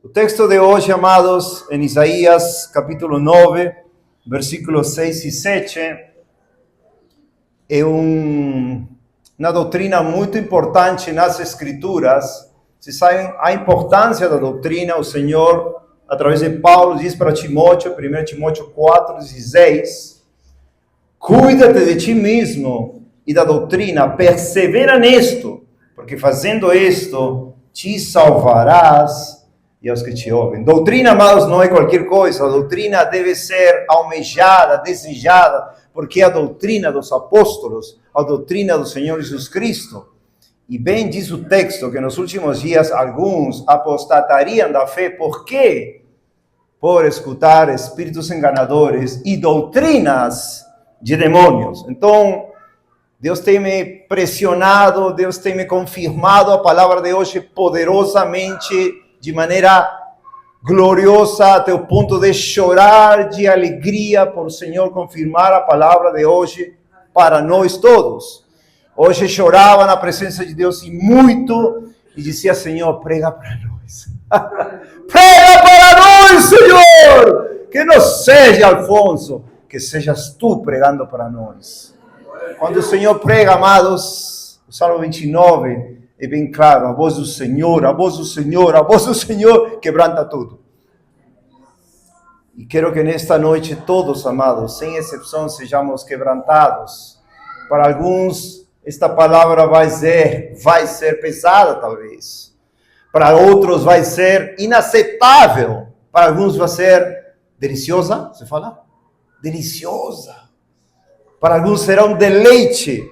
O texto de hoje, amados, em Isaías capítulo 9, versículos 6 e 7, é uma doutrina muito importante nas Escrituras. Vocês sabem a importância da doutrina. O Senhor, através de Paulo, diz para Timóteo, 1 Timóteo 4, 16, cuida-te de ti mesmo e da doutrina, persevera nisto, porque fazendo isto, te salvarás e aos que te ouvem. Doutrina, amados, não é qualquer coisa. A doutrina deve ser almejada, desejada, porque é a doutrina dos apóstolos, a doutrina do Senhor Jesus Cristo. E bem diz o texto que nos últimos dias alguns apostatariam da fé. Por quê? Por escutar espíritos enganadores e doutrinas de demônios. Então, Deus tem me pressionado, Deus tem me confirmado a palavra de hoje poderosamente, de maneira gloriosa, até o ponto de chorar de alegria por o Senhor confirmar a palavra de hoje para nós todos. Hoje chorava na presença de Deus e muito, e dizia: Senhor, prega para nós. Prega para nós, Senhor! Que não seja Alfonso, que sejas tu pregando para nós. Quando o Senhor prega, amados, o Salmo 29 é bem claro: a voz do Senhor, a voz do Senhor, a voz do Senhor quebranta tudo. E quero que nesta noite todos, amados, sem exceção, sejamos quebrantados. Para alguns, esta palavra vai ser pesada, talvez. Para outros vai ser inaceitável. Para alguns vai ser deliciosa, você fala? Deliciosa. Para alguns será um deleite.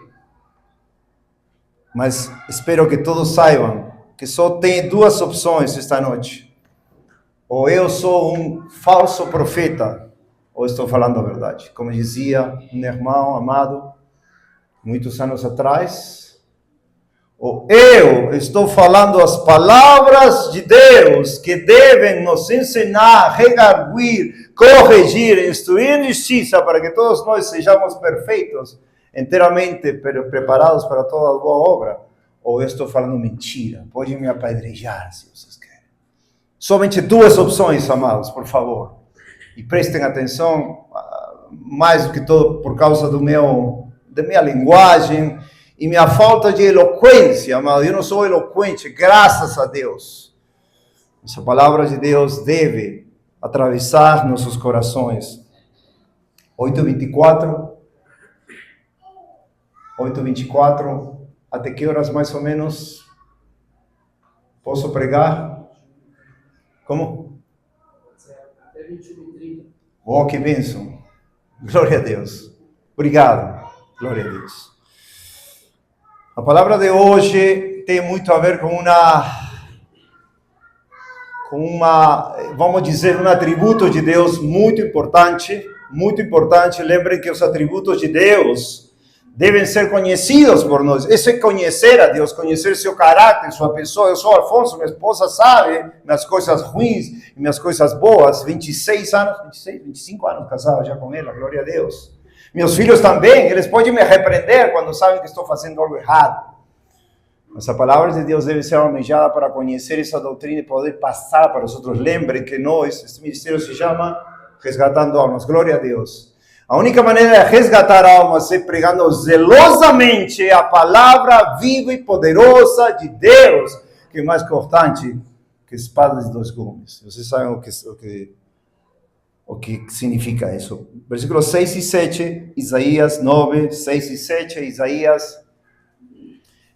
Mas espero que todos saibam que só tem duas opções esta noite. Ou eu sou um falso profeta, ou estou falando a verdade. Como dizia um irmão amado, muitos anos atrás, ou eu estou falando as palavras de Deus que devem nos ensinar, redarguir, corrigir, instruir em justiça, para que todos nós sejamos perfeitos, inteiramente preparados para toda boa obra, ou eu estou falando mentira. Pode me apedrejar se vocês querem. Somente duas opções, amados, por favor. E prestem atenção, mais do que todo por causa da minha linguagem e minha falta de eloquência, amado. Eu não sou eloquente, graças a Deus. Essa palavra de Deus deve atravessar nossos corações. 8h24, até que horas mais ou menos posso pregar? Como? Até 21h30. Oh, que bênção! Glória a Deus. Obrigado. Glória a Deus. A palavra de hoje tem muito a ver com vamos dizer, um atributo de Deus muito importante, muito importante. Lembrem que os atributos de Deus devem ser conhecidos por nós. Isso é conhecer a Deus, conhecer seu caráter, sua pessoa. Eu sou Alfonso, minha esposa sabe minhas coisas ruins e minhas coisas boas. 25 anos casado já com ela, glória a Deus. Meus filhos também, eles podem me repreender quando sabem que estou fazendo algo errado. Mas a palavra de Deus deve ser almejada para conhecer essa doutrina e poder passar para os outros. Lembrem que este ministério se chama Resgatando Almas. Glória a Deus. A única maneira de resgatar almas é pregando zelosamente a palavra viva e poderosa de Deus, que é mais cortante que espada de dois gumes. Vocês sabem o que significa isso. Versículos 6 e 7, Isaías 9, 6 e 7, Isaías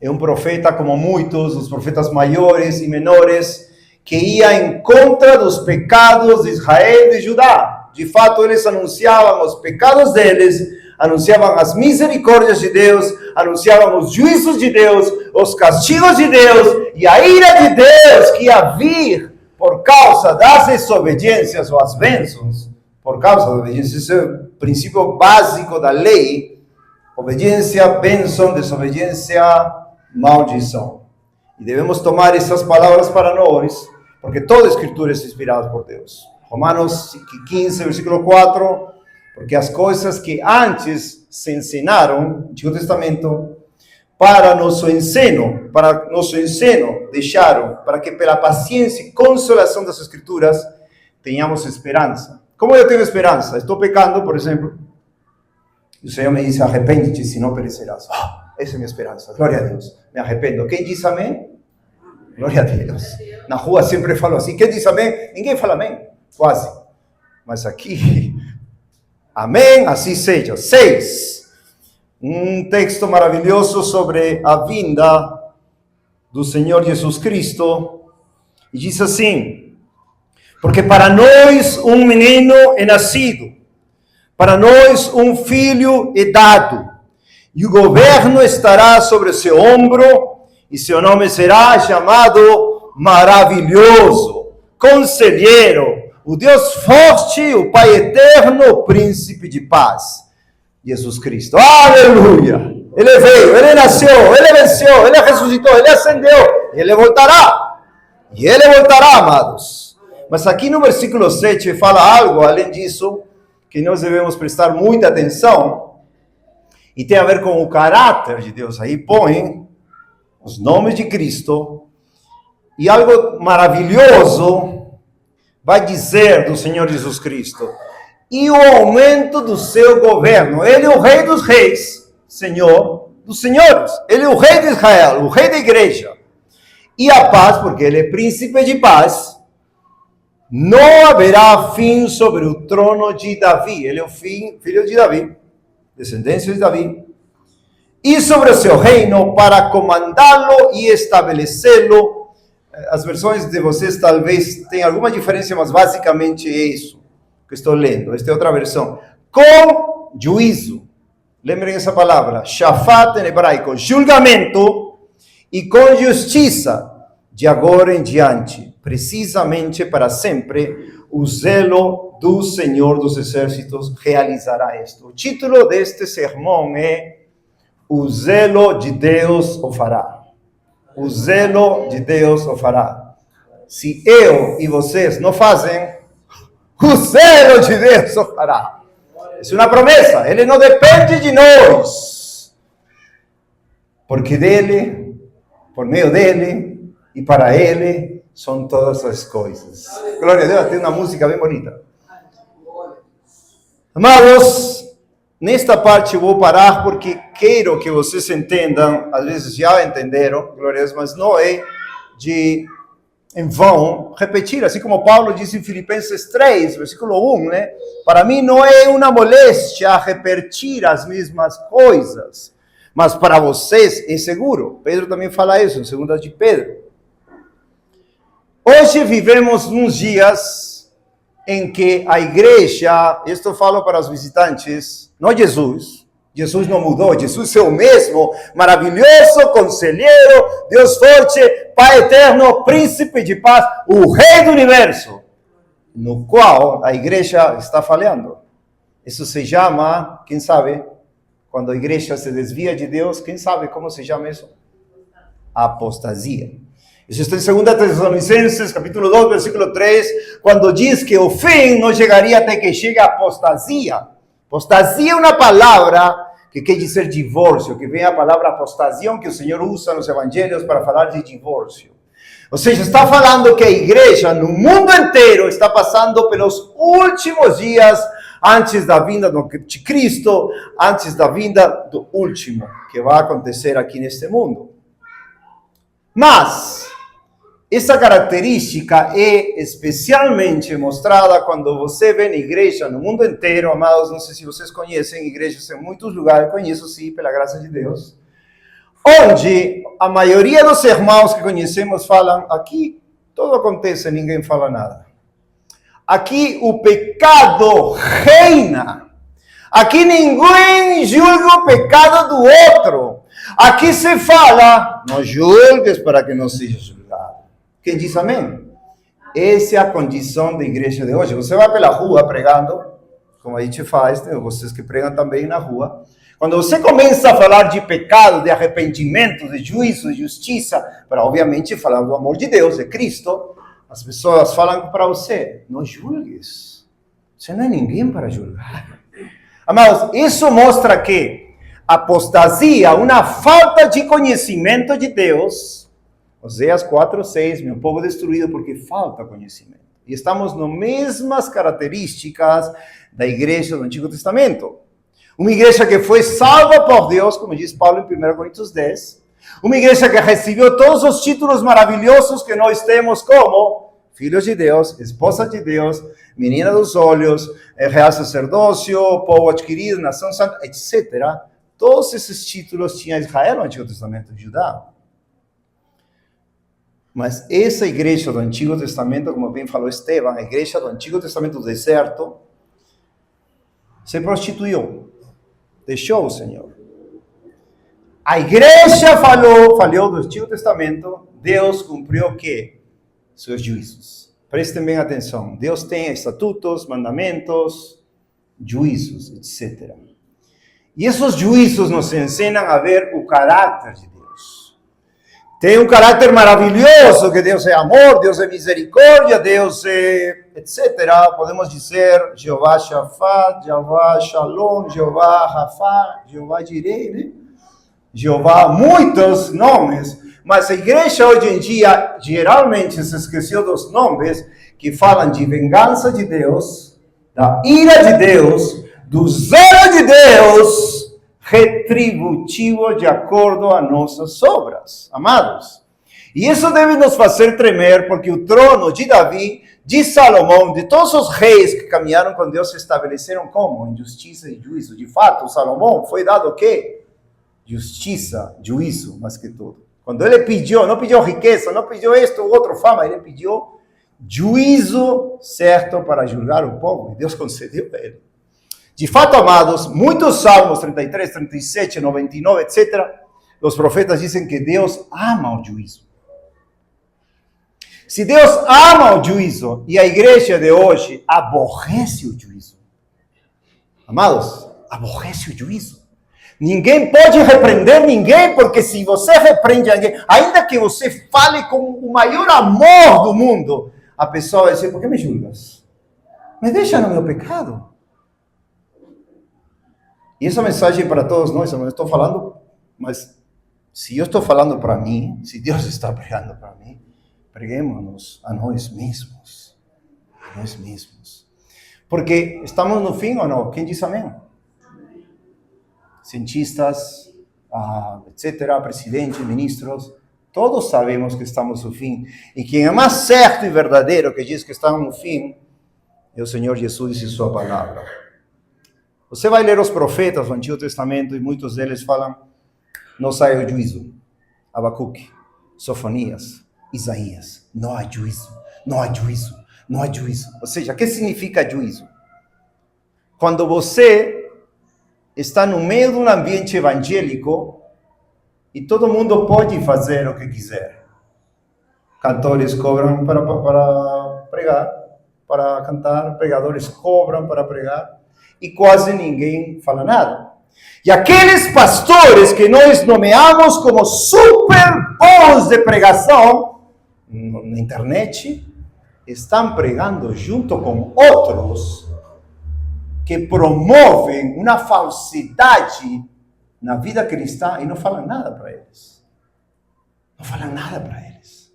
é um profeta como muitos, os profetas maiores e menores, que ia em contra dos pecados de Israel e de Judá. De fato, eles anunciavam os pecados deles, anunciavam as misericórdias de Deus, anunciavam os juízos de Deus, os castigos de Deus e a ira de Deus que ia vir por causa das desobediências ou as bênçãos, por causa da obediência. Esse é o princípio básico da lei: obediência, bênção, desobediência, maldição. E devemos tomar essas palavras para nós, porque toda a Escritura é inspirada por Deus. Romanos 15, versículo 4, porque as coisas que antes se ensinaram, no Antigo Testamento, para nosso ensino, deixaram, para que pela paciência e consolação das Escrituras tenhamos esperança. Como eu tenho esperança? Estou pecando, por exemplo, e o Senhor me diz, arrepende-te, senão perecerás. Essa é a minha esperança, glória a Deus. Me arrependo. Quem diz amém? Glória a Deus. Na rua sempre falo assim, quem diz amém? Ninguém fala amém, quase. Mas aqui, amém, assim seja. 6. Um texto maravilhoso sobre a vinda do Senhor Jesus Cristo. E diz assim, porque para nós um menino é nascido, para nós um filho é dado, e o governo estará sobre o seu ombro, e seu nome será chamado Maravilhoso, Conselheiro, o Deus Forte, o Pai Eterno, o Príncipe de Paz. Jesus Cristo. Aleluia! Ele veio, Ele nasceu, Ele venceu, Ele ressuscitou, Ele ascendeu, Ele voltará. E Ele voltará, amados. Mas aqui no versículo 7 fala algo, além disso, que nós devemos prestar muita atenção, e tem a ver com o caráter de Deus. Aí põe os nomes de Cristo, e algo maravilhoso vai dizer do Senhor Jesus Cristo. E o aumento do seu governo. Ele é o Rei dos Reis, Senhor dos Senhores. Ele é o Rei de Israel, o Rei da Igreja. E a paz, porque Ele é Príncipe de Paz, não haverá fim sobre o trono de Davi. Ele é o filho de Davi, descendência de Davi. E sobre o seu reino, para comandá-lo e estabelecê-lo. As versões de vocês talvez tenham alguma diferença, mas basicamente é isso que estou lendo. Esta é outra versão. Com juízo. Lembrem essa palavra. Shafat em hebraico. Julgamento e com justiça. De agora em diante. Precisamente para sempre. O zelo do Senhor dos Exércitos realizará isto. O título deste sermão é O zelo de Deus o fará. O zelo de Deus o fará. Se eu e vocês não fazem, o zelo de Deus o fará. É uma promessa. Ele não depende de nós. Porque dele, por meio dele e para ele são todas as coisas. Glória a Deus. Tem uma música bem bonita. Amados, nesta parte eu vou parar porque quero que vocês entendam, às vezes já entenderam, glória a Deus, mas não é de em vão repetir, assim como Paulo diz em Filipenses 3, versículo 1, né? Para mim não é uma moléstia repetir as mesmas coisas, mas para vocês é seguro. Pedro também fala isso, em 2 de Pedro. Hoje vivemos uns dias em que a igreja, isto eu falo para os visitantes, não Jesus não mudou, Jesus é o mesmo, maravilhoso, conselheiro, Deus forte, Pai eterno, príncipe de paz, o Rei do universo, no qual a igreja está falhando. Isso se chama, quem sabe, quando a igreja se desvia de Deus, quem sabe como se chama isso? Apostasia. Isso está em 2 Tessalonicenses, capítulo 2, versículo 3, quando diz que o fim não chegaria até que chegue a apostasia. Apostasia é uma palavra que quer dizer divórcio, que vem a palavra apostasia, que o Senhor usa nos evangelhos para falar de divórcio. Ou seja, está falando que a igreja no mundo inteiro está passando pelos últimos dias antes da vinda de Cristo, antes da vinda do último, que vai acontecer aqui neste mundo. Mas essa característica é especialmente mostrada quando você vê na igreja no mundo inteiro, amados, não sei se vocês conhecem igrejas em muitos lugares, conheço sim, pela graça de Deus, onde a maioria dos irmãos que conhecemos falam, aqui tudo acontece, ninguém fala nada. Aqui o pecado reina. Aqui ninguém julga o pecado do outro. Aqui se fala, não julgues para que não seja julgado. Quem diz amém? Essa é a condição da igreja de hoje. Você vai pela rua pregando, como a gente faz, tem vocês que pregam também na rua. Quando você começa a falar de pecado, de arrependimento, de juízo, de justiça, para obviamente falar do amor de Deus, de Cristo, as pessoas falam para você, não julgues. Você não é ninguém para julgar. Amados, isso mostra que apostasia, uma falta de conhecimento de Deus. Oséias 4:6, meu povo destruído porque falta conhecimento. E estamos nas mesmas características da igreja do Antigo Testamento. Uma igreja que foi salva por Deus, como diz Paulo em 1 Coríntios 10. Uma igreja que recebeu todos os títulos maravilhosos que nós temos, como filhos de Deus, esposa de Deus, menina dos olhos, real sacerdócio, povo adquirido, nação santa, etc. Todos esses títulos tinha Israel no Antigo Testamento, Judá. Mas essa igreja do Antigo Testamento, como bem falou Esteban, a igreja do Antigo Testamento do deserto, se prostituiu, deixou o Senhor. A igreja falhou do Antigo Testamento, Deus cumpriu o quê? Seus juízos. Prestem bem atenção, Deus tem estatutos, mandamentos, juízos, etc. E esses juízos nos ensinam a ver o caráter de Deus. Tem um caráter maravilhoso, que Deus é amor, Deus é misericórdia, Deus é etc. Podemos dizer Jeová Shafat, Jeová Shalom, Jeová Rafa, Jeová Jireh, né? Jeová, muitos nomes, mas a igreja hoje em dia geralmente se esqueceu dos nomes que falam de vingança de Deus, da ira de Deus, do zelo de Deus, retributivo de acordo a nossas obras, amados. E isso deve nos fazer tremer, porque o trono de Davi, de Salomão, de todos os reis que caminharam com Deus, se estabeleceram como? Em justiça e juízo. De fato, Salomão foi dado o quê? Justiça, juízo, mais que tudo. Quando ele pediu, não pediu riqueza, não pediu isto, outro fama, ele pediu juízo certo para julgar o povo, e Deus concedeu a ele. De fato, amados, muitos salmos, 33, 37, 99, etc., os profetas dizem que Deus ama o juízo. Se Deus ama o juízo, e a igreja de hoje aborrece o juízo, amados, aborrece o juízo. Ninguém pode repreender ninguém, porque se você repreende alguém, ainda que você fale com o maior amor do mundo, a pessoa vai dizer, por que me julgas? Me deixa no meu pecado. E essa mensagem para todos nós, eu não estou falando, mas se eu estou falando para mim, se Deus está pregando para mim, preguemos a nós mesmos. A nós mesmos. Porque estamos no fim ou não? Quem diz amém? Cientistas, etc., presidentes, ministros, todos sabemos que estamos no fim. E quem é mais certo e verdadeiro que diz que estamos no fim é o Senhor Jesus e sua palavra. Você vai ler os profetas do Antigo Testamento e muitos deles falam, não sai o juízo. Abacuque, Sofonias, Isaías, não há juízo, não há juízo, não há juízo. Ou seja, o que significa juízo? Quando você está no meio de um ambiente evangélico e todo mundo pode fazer o que quiser. Cantores cobram para pregar, para cantar, pregadores cobram para pregar e quase ninguém fala nada. E aqueles pastores que nós nomeamos como super bons de pregação na internet estão pregando junto com outros que promovem uma falsidade na vida cristã e não falam nada para eles. Não falam nada para eles.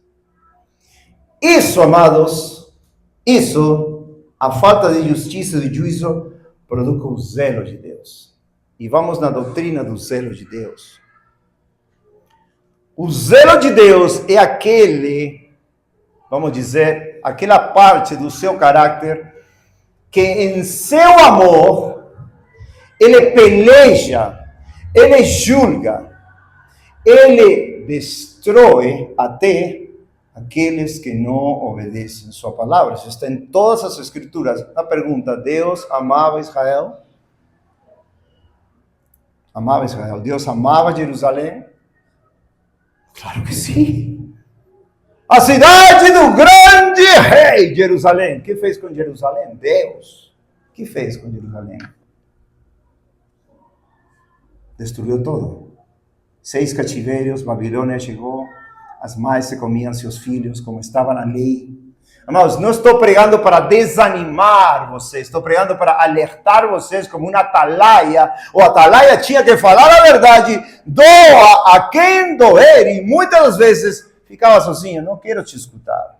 Isso, amados, isso, a falta de justiça e de juízo, produz o zelo de Deus. E vamos na doutrina do zelo de Deus. O zelo de Deus é aquele, vamos dizer, aquela parte do seu caráter que em seu amor, ele peleja, ele julga, ele destrói até aqueles que não obedecem sua palavra. Isso está em todas as escrituras. A pergunta, Deus amava Israel? Amava Israel. Deus amava Jerusalém? Claro que sim. A cidade do grande rei, Jerusalém. O que fez com Jerusalém? Deus. O que fez com Jerusalém? Destruiu tudo. 6 cativeiros, Babilônia chegou, as mães se comiam seus filhos, como estava na lei. Amados, não estou pregando para desanimar vocês, estou pregando para alertar vocês como uma atalaia. O atalaia tinha que falar a verdade, doa a quem doer, e muitas das vezes ficava sozinho, não quero te escutar.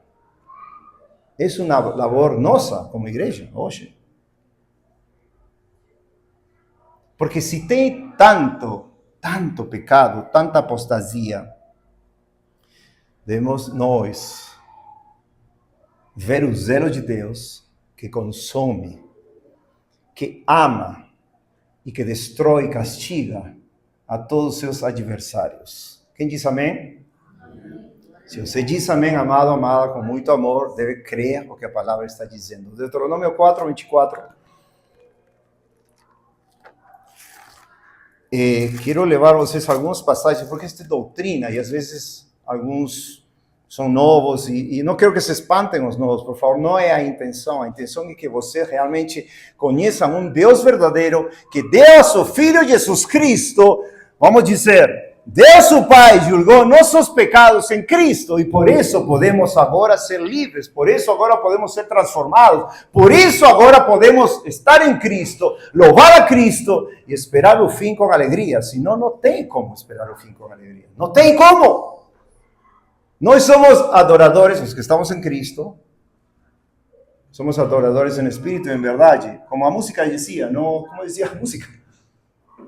Essa é uma labor nossa como igreja hoje. Porque se tem tanto pecado, tanta apostasia, devemos nós ver o zelo de Deus que consome, que ama e que destrói e castiga a todos os seus adversários. Quem diz amém? Se você diz amém, amado, amada, com muito amor, deve crer o que a palavra está dizendo. Deuteronômio 4, 24. Quero levar vocês a algumas passagens, porque esta é doutrina, e às vezes alguns são novos, e não quero que se espantem os novos, por favor, não é a intenção é que você realmente conheça um Deus verdadeiro, que deu a seu Filho Jesus Cristo, vamos dizer, Deus o Pai julgou nossos pecados em Cristo, e por isso podemos agora ser livres, por isso agora podemos ser transformados, por isso agora podemos estar em Cristo, louvar a Cristo e esperar o fim com alegria. Senão não tem como esperar o fim com alegria, não tem como. Nós somos adoradores, os que estamos em Cristo, somos adoradores em espírito e em verdade, como a música dizia, não, como dizia a música,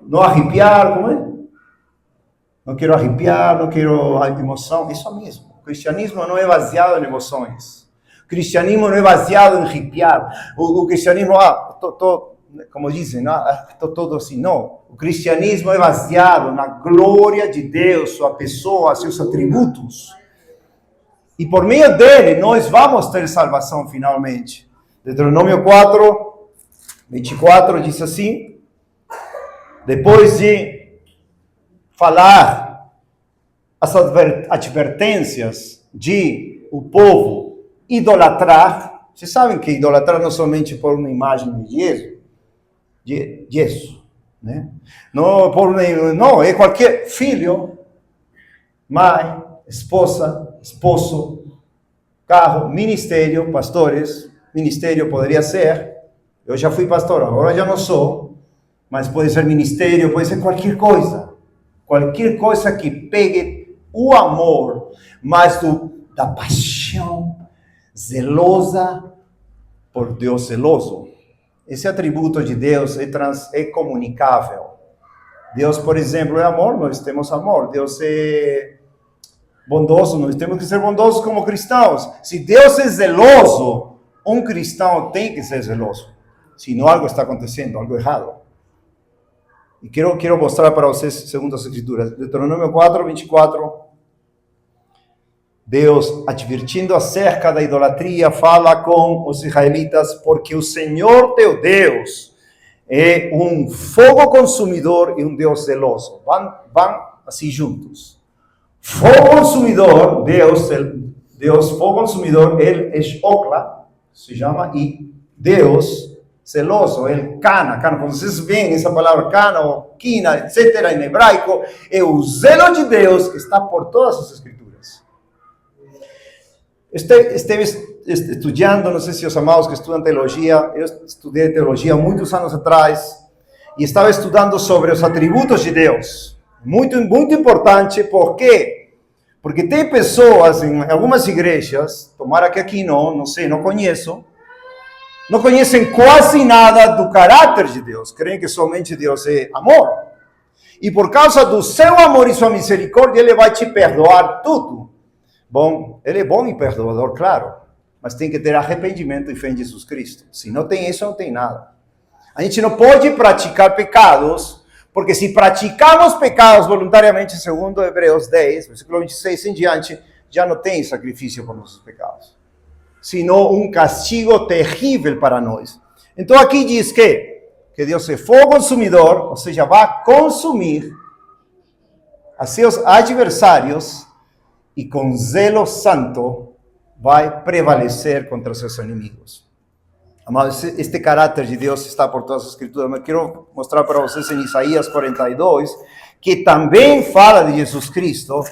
não arrepiar, como é? Não quero arrepiar, não quero emoção, isso mesmo. O cristianismo não é baseado em emoções, o cristianismo não é baseado em arrepiar, o cristianismo, como dizem, estou todo assim, não. O cristianismo é baseado na glória de Deus, sua pessoa, seus atributos. E por meio dele, nós vamos ter salvação finalmente. Deuteronômio 4, 24 diz assim: depois de falar as advertências de o povo idolatrar, vocês sabem que idolatrar não somente por uma imagem de gesso, né? Não, é qualquer filho, mãe, esposa, esposo, carro, ministério, pastores, ministério poderia ser, eu já fui pastor, agora já não sou, mas pode ser ministério, pode ser qualquer coisa que pegue o amor, mas da paixão zelosa por Deus zeloso. Esse atributo de Deus é comunicável. Deus, por exemplo, é amor, nós temos amor. Deus é bondoso, nós temos que ser bondosos como cristãos. Se Deus é zeloso, um cristão tem que ser zeloso. Senão algo está acontecendo, algo errado. E quero mostrar para vocês, segundo as Escrituras, Deuteronômio 4, 24. Deus, advertindo acerca da idolatria, fala com os israelitas, porque o Senhor teu Deus é um fogo consumidor e um Deus zeloso. Vão assim juntos. Fogo consumidor, Deus, fogo consumidor, ele é Okla, se chama, e Deus zeloso, ele cana. Quando vocês veem essa palavra cana, ou quina, etc., em hebraico, é o zelo de Deus que está por todas as Escrituras. Esteve estudando, não sei se os amados que estudam teologia, eu estudei teologia muitos anos atrás, e estava estudando sobre os atributos de Deus. Muito importante, por quê? Porque tem pessoas em algumas igrejas, tomara que aqui não sei, não conheço, não conhecem quase nada do caráter de Deus, creem que somente Deus é amor. E por causa do seu amor e sua misericórdia, ele vai te perdoar tudo. Bom, ele é bom e perdoador, claro, mas tem que ter arrependimento e fé em Jesus Cristo. Se não tem isso, não tem nada. A gente não pode praticar pecados, porque se praticamos pecados voluntariamente, segundo Hebreus 10, versículo 26 em diante, já não tem sacrifício por nossos pecados, senão um castigo terrível para nós. Então aqui diz que Deus é fogo consumidor, ou seja, vai consumir a seus adversários, e com zelo santo vai prevalecer contra seus inimigos. Amados, este caráter de Deus está por todas as Escrituras. Mas quero mostrar para vocês em Isaías 42, que também fala de Jesus Cristo.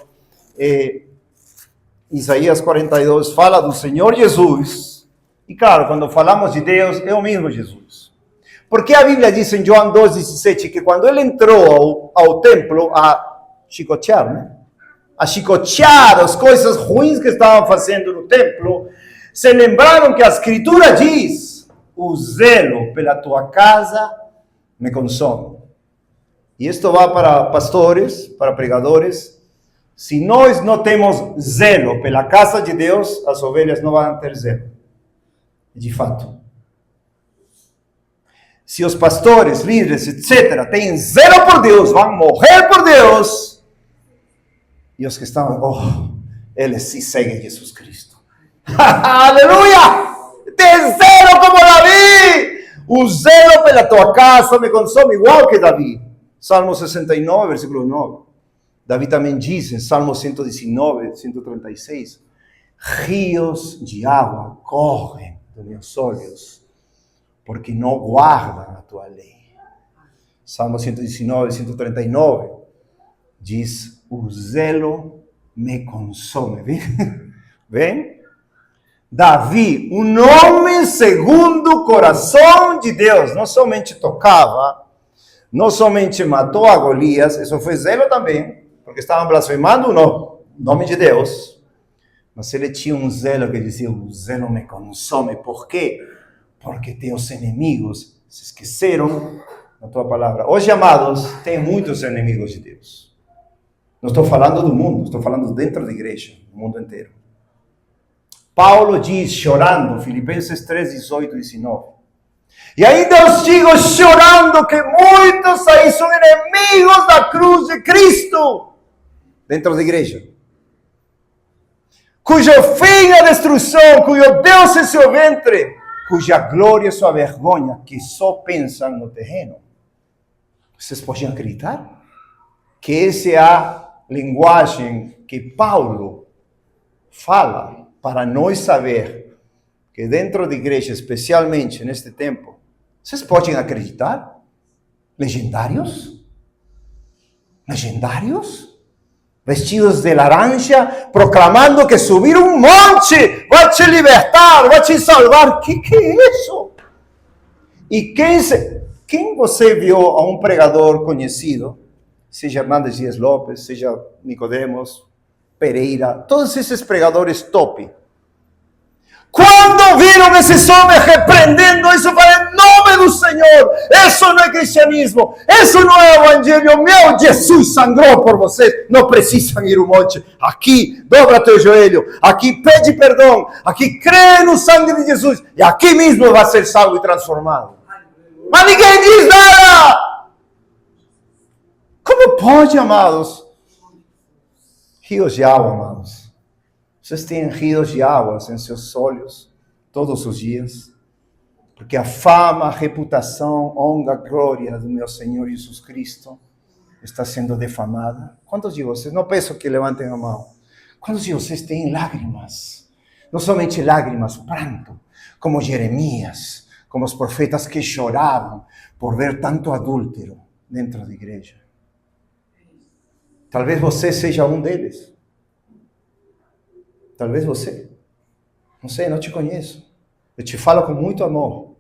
Isaías 42 fala do Senhor Jesus. E claro, quando falamos de Deus, é o mesmo Jesus. Porque a Bíblia diz em João 2,17 que quando ele entrou ao templo a chicotear, né? A chicotear as coisas ruins que estavam fazendo no templo, se lembraram que a Escritura diz: o zelo pela tua casa me consome. E isto vai para pastores, para pregadores. Se nós não temos zelo pela casa de Deus, as ovelhas não vão ter zelo. De fato. Se os pastores, líderes, etc., têm zelo por Deus, vão morrer por Deus. E os que estão, eles sim seguem Jesus Cristo. Aleluia! Tem zelo como Davi! O zelo pela tua casa me consome, igual que Davi. Salmo 69, versículo 9. Davi também diz em Salmo 119, 136, rios de água correm dos meus olhos, porque não guardam a tua lei. Salmo 119, 139, diz, o zelo me consome. Vem? Davi, um homem segundo o coração de Deus, não somente tocava, não somente matou a Golias, isso foi zelo também, porque estavam blasfemando o nome de Deus, mas ele tinha um zelo que dizia, o zelo me consome. Por quê? Porque teus inimigos se esqueceram da tua palavra. Hoje, amados, tem muitos inimigos de Deus. Não estou falando do mundo, estou falando dentro da igreja, no mundo inteiro. Paulo diz, chorando, Filipenses 3, 18 e 19. E ainda eu sigo chorando que muitos aí são inimigos da cruz de Cristo. Dentro da igreja. Cujo fim é a destruição, cujo Deus é seu ventre, cuja glória é sua vergonha, que só pensam no terreno. Vocês podem acreditar? Que essa é a linguagem que Paulo fala para nós saber que dentro da igreja, especialmente neste tempo, vocês podem acreditar? Legendários? Legendários? Vestidos de laranja, proclamando que subir um monte vai te libertar, vai te salvar. Que é isso? E quem você viu a um pregador conhecido, seja Hernandes Dias Lopes, seja Nicodemos, Pereira, todos esses pregadores top, quando viram esses homens repreendendo isso, falaram, em nome do Senhor, isso não é cristianismo, isso não é evangelho, meu Jesus sangrou por vocês, não precisam ir ao monte, aqui dobra teu joelho, aqui pede perdão, aqui crê no sangue de Jesus, e aqui mesmo vai ser salvo e transformado. Mas ninguém diz nada. Como pode, amados? Rios de água, amados. Vocês têm rios de águas em seus olhos todos os dias, porque a fama, a reputação, a honra, a glória do meu Senhor Jesus Cristo está sendo defamada. Quantos de vocês, não peço que levantem a mão, quantos de vocês têm lágrimas? Não somente lágrimas, pranto, como Jeremias, como os profetas que choravam por ver tanto adúltero dentro da igreja. Talvez você seja um deles. Talvez você. Não sei, não te conheço. Eu te falo com muito amor.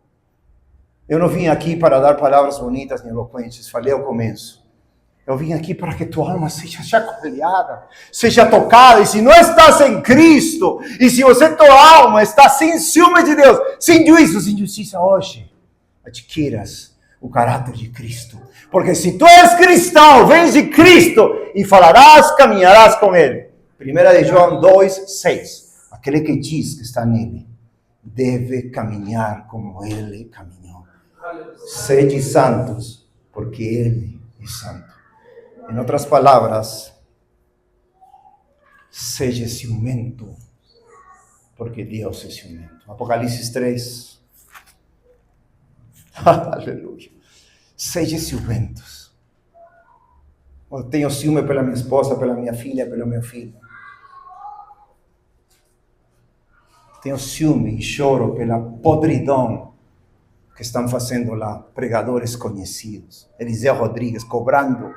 Eu não vim aqui para dar palavras bonitas nem eloquentes. Falei ao começo. Eu vim aqui para que tua alma seja chacoalhada, seja tocada. E se não estás em Cristo, e se tua alma está sem ciúme de Deus, sem juízo, sem justiça hoje, adquiras o caráter de Cristo. Porque se tu és cristão, vens de Cristo e falarás, caminharás com Ele. 1 João 2, 6. Aquele que diz que está nele, deve caminhar como Ele caminhou. Sede santos, porque Ele é santo. Em outras palavras, seja ciumento, porque Deus é ciumento. Apocalipse 3. Aleluia. Seja ciumentos. Eu tenho ciúme pela minha esposa, pela minha filha, pelo meu filho. Tenho ciúme e choro pela podridão que estão fazendo lá, pregadores conhecidos. Eliseu Rodrigues cobrando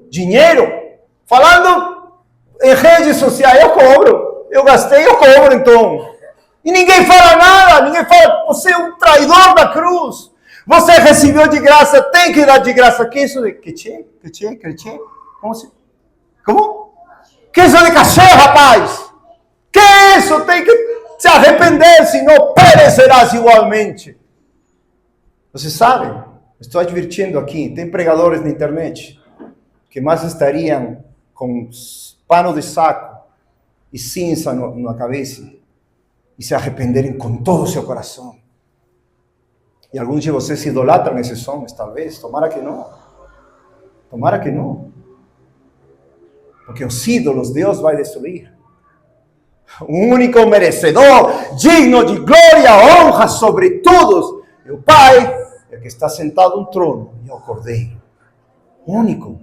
dinheiro, falando, em redes sociais, eu cobro. Eu gastei, eu cobro então. E ninguém fala nada, ninguém fala, você é um traidor da cruz. Você recebeu de graça, tem que dar de graça. Que isso de quechê? Como? Que isso de cachê, rapaz? Que isso? Tem que se arrepender, senão perecerás igualmente. Você sabe, estou advertindo aqui, tem pregadores na internet que mais estariam com pano de saco e cinza na cabeça e se arrependerem com todo o seu coração. E alguns de vocês idolatram esses homens, talvez. Tomara que não. Tomara que não. Porque os ídolos Deus vai destruir. O único merecedor, digno de glória, honra sobre todos, é o Pai, é que está sentado no trono, e é o Cordeiro. Único.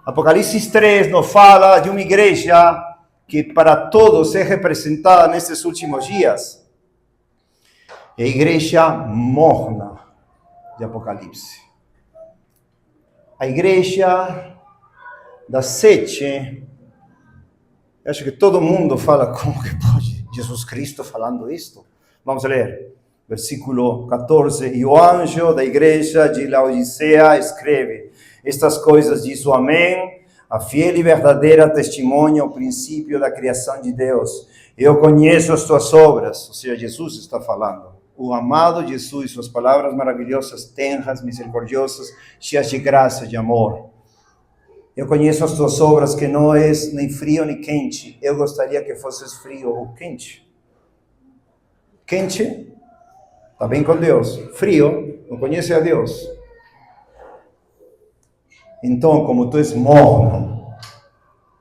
Apocalipse 3 nos fala de uma igreja que para todos é representada nesses últimos dias. É a igreja morna de Apocalipse. A igreja das 7. Eu acho que todo mundo fala, como que pode Jesus Cristo falando isto? Vamos ler. Versículo 14. E o anjo da igreja de Laodicea escreve: estas coisas diz o Amém, a fiel e verdadeira testemunha, o princípio da criação de Deus. Eu conheço as tuas obras, ou seja, Jesus está falando. O amado Jesus, suas palavras maravilhosas, tenras, misericordiosas, cheias de graça e de amor. Eu conheço as tuas obras, que não és nem frio nem quente. Eu gostaria que fosses frio ou quente. Quente, está bem com Deus. Frio, não conhece a Deus. Então, como tu és morno,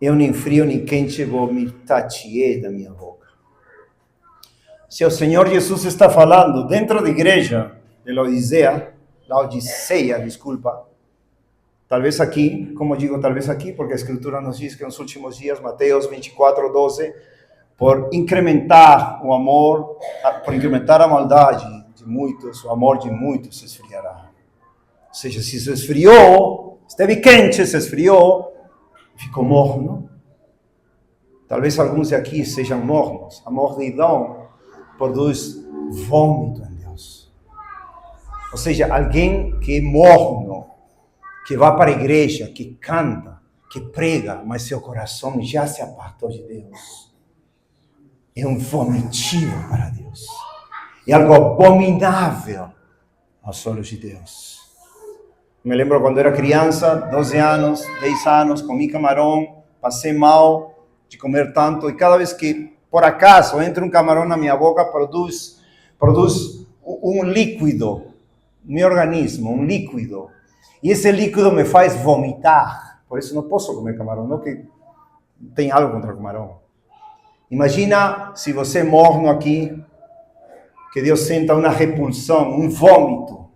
eu nem frio nem quente vou me tatear da minha boca. Se o Senhor Jesus está falando dentro da igreja de Laodiceia, talvez aqui, como digo, talvez aqui, porque a Escritura nos diz que nos últimos dias, Mateus 24:12, por incrementar o amor, por incrementar a maldade de muitos, o amor de muitos se esfriará. Ou seja, se se esfriou, esteve quente, se esfriou, ficou morno. Talvez alguns de aqui sejam mornos. A mordidão produz vômito em Deus. Ou seja, alguém que é morno, que vai para a igreja, que canta, que prega, mas seu coração já se apartou de Deus. É um vomitivo para Deus. É algo abominável aos olhos de Deus. Me lembro quando era criança, 12 anos, 10 anos, comi camarão, passei mal de comer tanto, e cada vez que, por acaso, entra um camarão na minha boca, produz um líquido, no meu organismo, um líquido. E esse líquido me faz vomitar. Por isso não posso comer camarão, não que tem algo contra camarão. Imagina se você é morno aqui, que Deus senta uma repulsão, um vômito,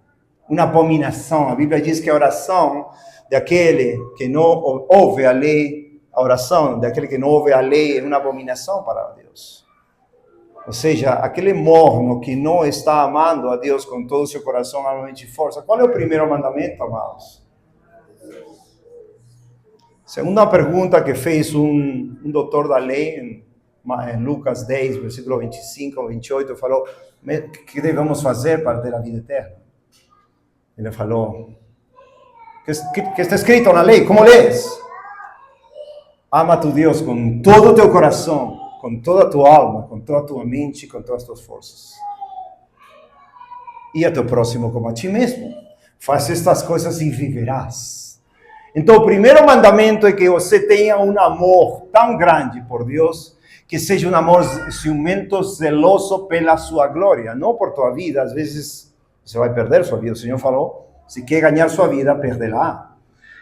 uma abominação. A Bíblia diz que a oração daquele que não ouve a lei, a oração daquele que não ouve a lei é uma abominação para Deus. Ou seja, aquele morno que não está amando a Deus com todo o seu coração, alma, mente e força. Qual é o primeiro mandamento, amados? Segunda pergunta que fez um doutor da lei, em Lucas 10, versículo 25 ou 28, falou: o que devemos fazer para ter a vida eterna? Ele falou: que está escrito na lei, como lês? Ama a tu Deus com todo o teu coração, com toda a tua alma, com toda a tua mente, com todas as tuas forças. E a teu próximo como a ti mesmo. Faz estas coisas e viverás. Então, o primeiro mandamento é que você tenha um amor tão grande por Deus, que seja um amor ciumento, zeloso pela sua glória, não por tua vida. Às vezes você vai perder sua vida. O Senhor falou: se quer ganhar sua vida, perderá.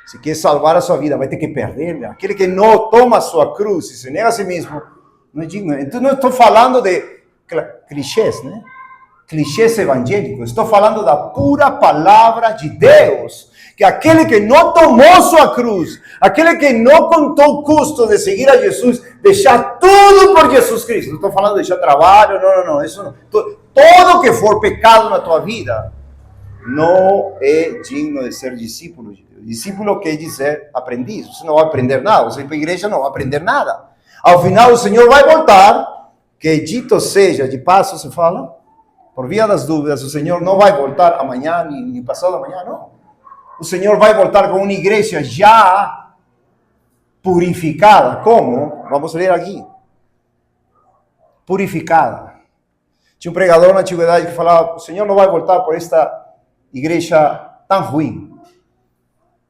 Se quer salvar a sua vida, vai ter que perderla. Aquele que não toma a sua cruz e se nega a si mesmo, não é digno. Então, não estou falando de clichês, né? Clichês evangélicos. Estou falando da pura palavra de Deus. Que aquele que não tomou sua cruz, aquele que não contou o custo de seguir a Jesus, deixar tudo por Jesus Cristo. Não estou falando de deixar trabalho, não. Isso não. Todo que for pecado na tua vida não é digno de ser discípulo de Deus. discípulo. Discípulo quer dizer aprendiz. Você não vai aprender nada. Você vai para a igreja, não vai aprender nada. Ao final, o Senhor vai voltar, que dito seja, de passo se fala, por via das dúvidas, o Senhor não vai voltar amanhã, nem passado amanhã, não. O Senhor vai voltar com uma igreja já purificada. Como? Vamos ler aqui. Purificada. Tinha um pregador na antiguidade que falava, o Senhor não vai voltar por esta igreja tão ruim.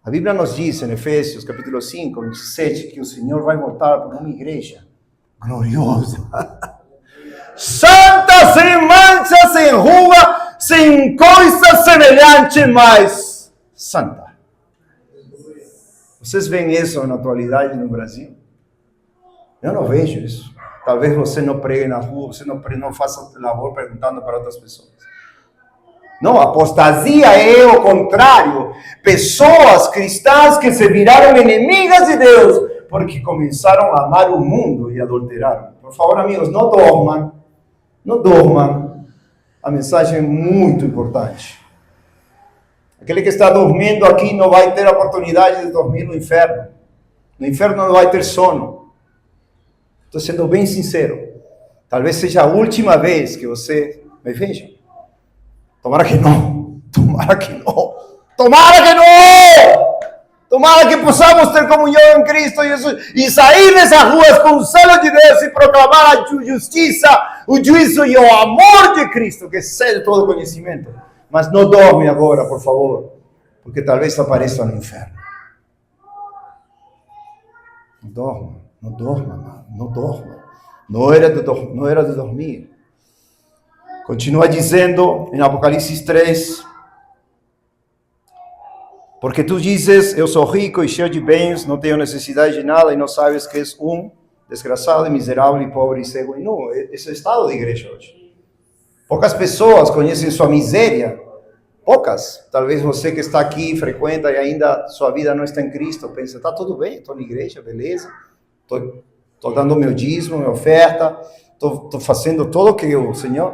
A Bíblia nos diz em Efésios capítulo 5, 27, que o Senhor vai voltar por uma igreja gloriosa. Santa, sem mancha, sem ruga, sem coisa semelhante, mas santa. Vocês veem isso na atualidade no Brasil? Eu não vejo isso. Talvez você não pregue na rua, você não faça labor perguntando para outras pessoas. Não, apostasia é o contrário. Pessoas cristãs que se viraram inimigas de Deus porque começaram a amar o mundo e adulteraram. Por favor, amigos, não dormam. Não dormam. A mensagem é muito importante. Aquele que está dormindo aqui não vai ter a oportunidade de dormir no inferno. No inferno não vai ter sono. Estou sendo bem sincero. Talvez seja a última vez que você me veja. Tomara que não. Tomara que não. Tomara que não! Tomara que possamos ter comunhão em Cristo Jesus e sair dessas ruas com o selo de Deus e proclamar a justiça, o juízo e o amor de Cristo, que excede todo conhecimento. Mas não dorme agora, por favor, porque talvez apareça no inferno. Não dorma, não dorma, amado, não dorma. Não era de dormir. Continua dizendo em Apocalipse 3, porque tu dizes, eu sou rico e cheio de bens, não tenho necessidade de nada, e não sabes que és um desgraçado, miserável, e pobre, e cego e nu. Esse é o estado da igreja hoje. Poucas pessoas conhecem sua miséria. Poucas. Talvez você que está aqui, frequenta, e ainda sua vida não está em Cristo, pensa, está tudo bem, estou na igreja, beleza. Estou dando meu dízimo, minha oferta, estou fazendo tudo o que o Senhor...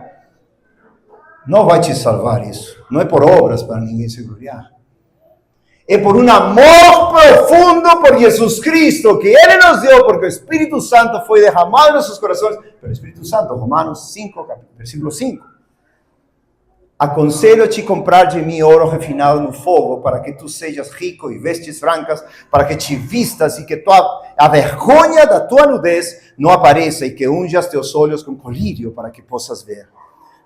Não vai te salvar isso. Não é por obras para ninguém se gloriar. É por um amor profundo por Jesus Cristo, que Ele nos deu, porque o Espírito Santo foi derramado em nossos corações. Pelo Espírito Santo, Romanos 5, versículo 5. Aconselho-te comprar de mim ouro refinado no fogo, para que tu sejas rico, e vestes brancas, para que te vistas, e que a vergonha da tua nudez não apareça, e que unjas teus olhos com colírio, para que possas ver.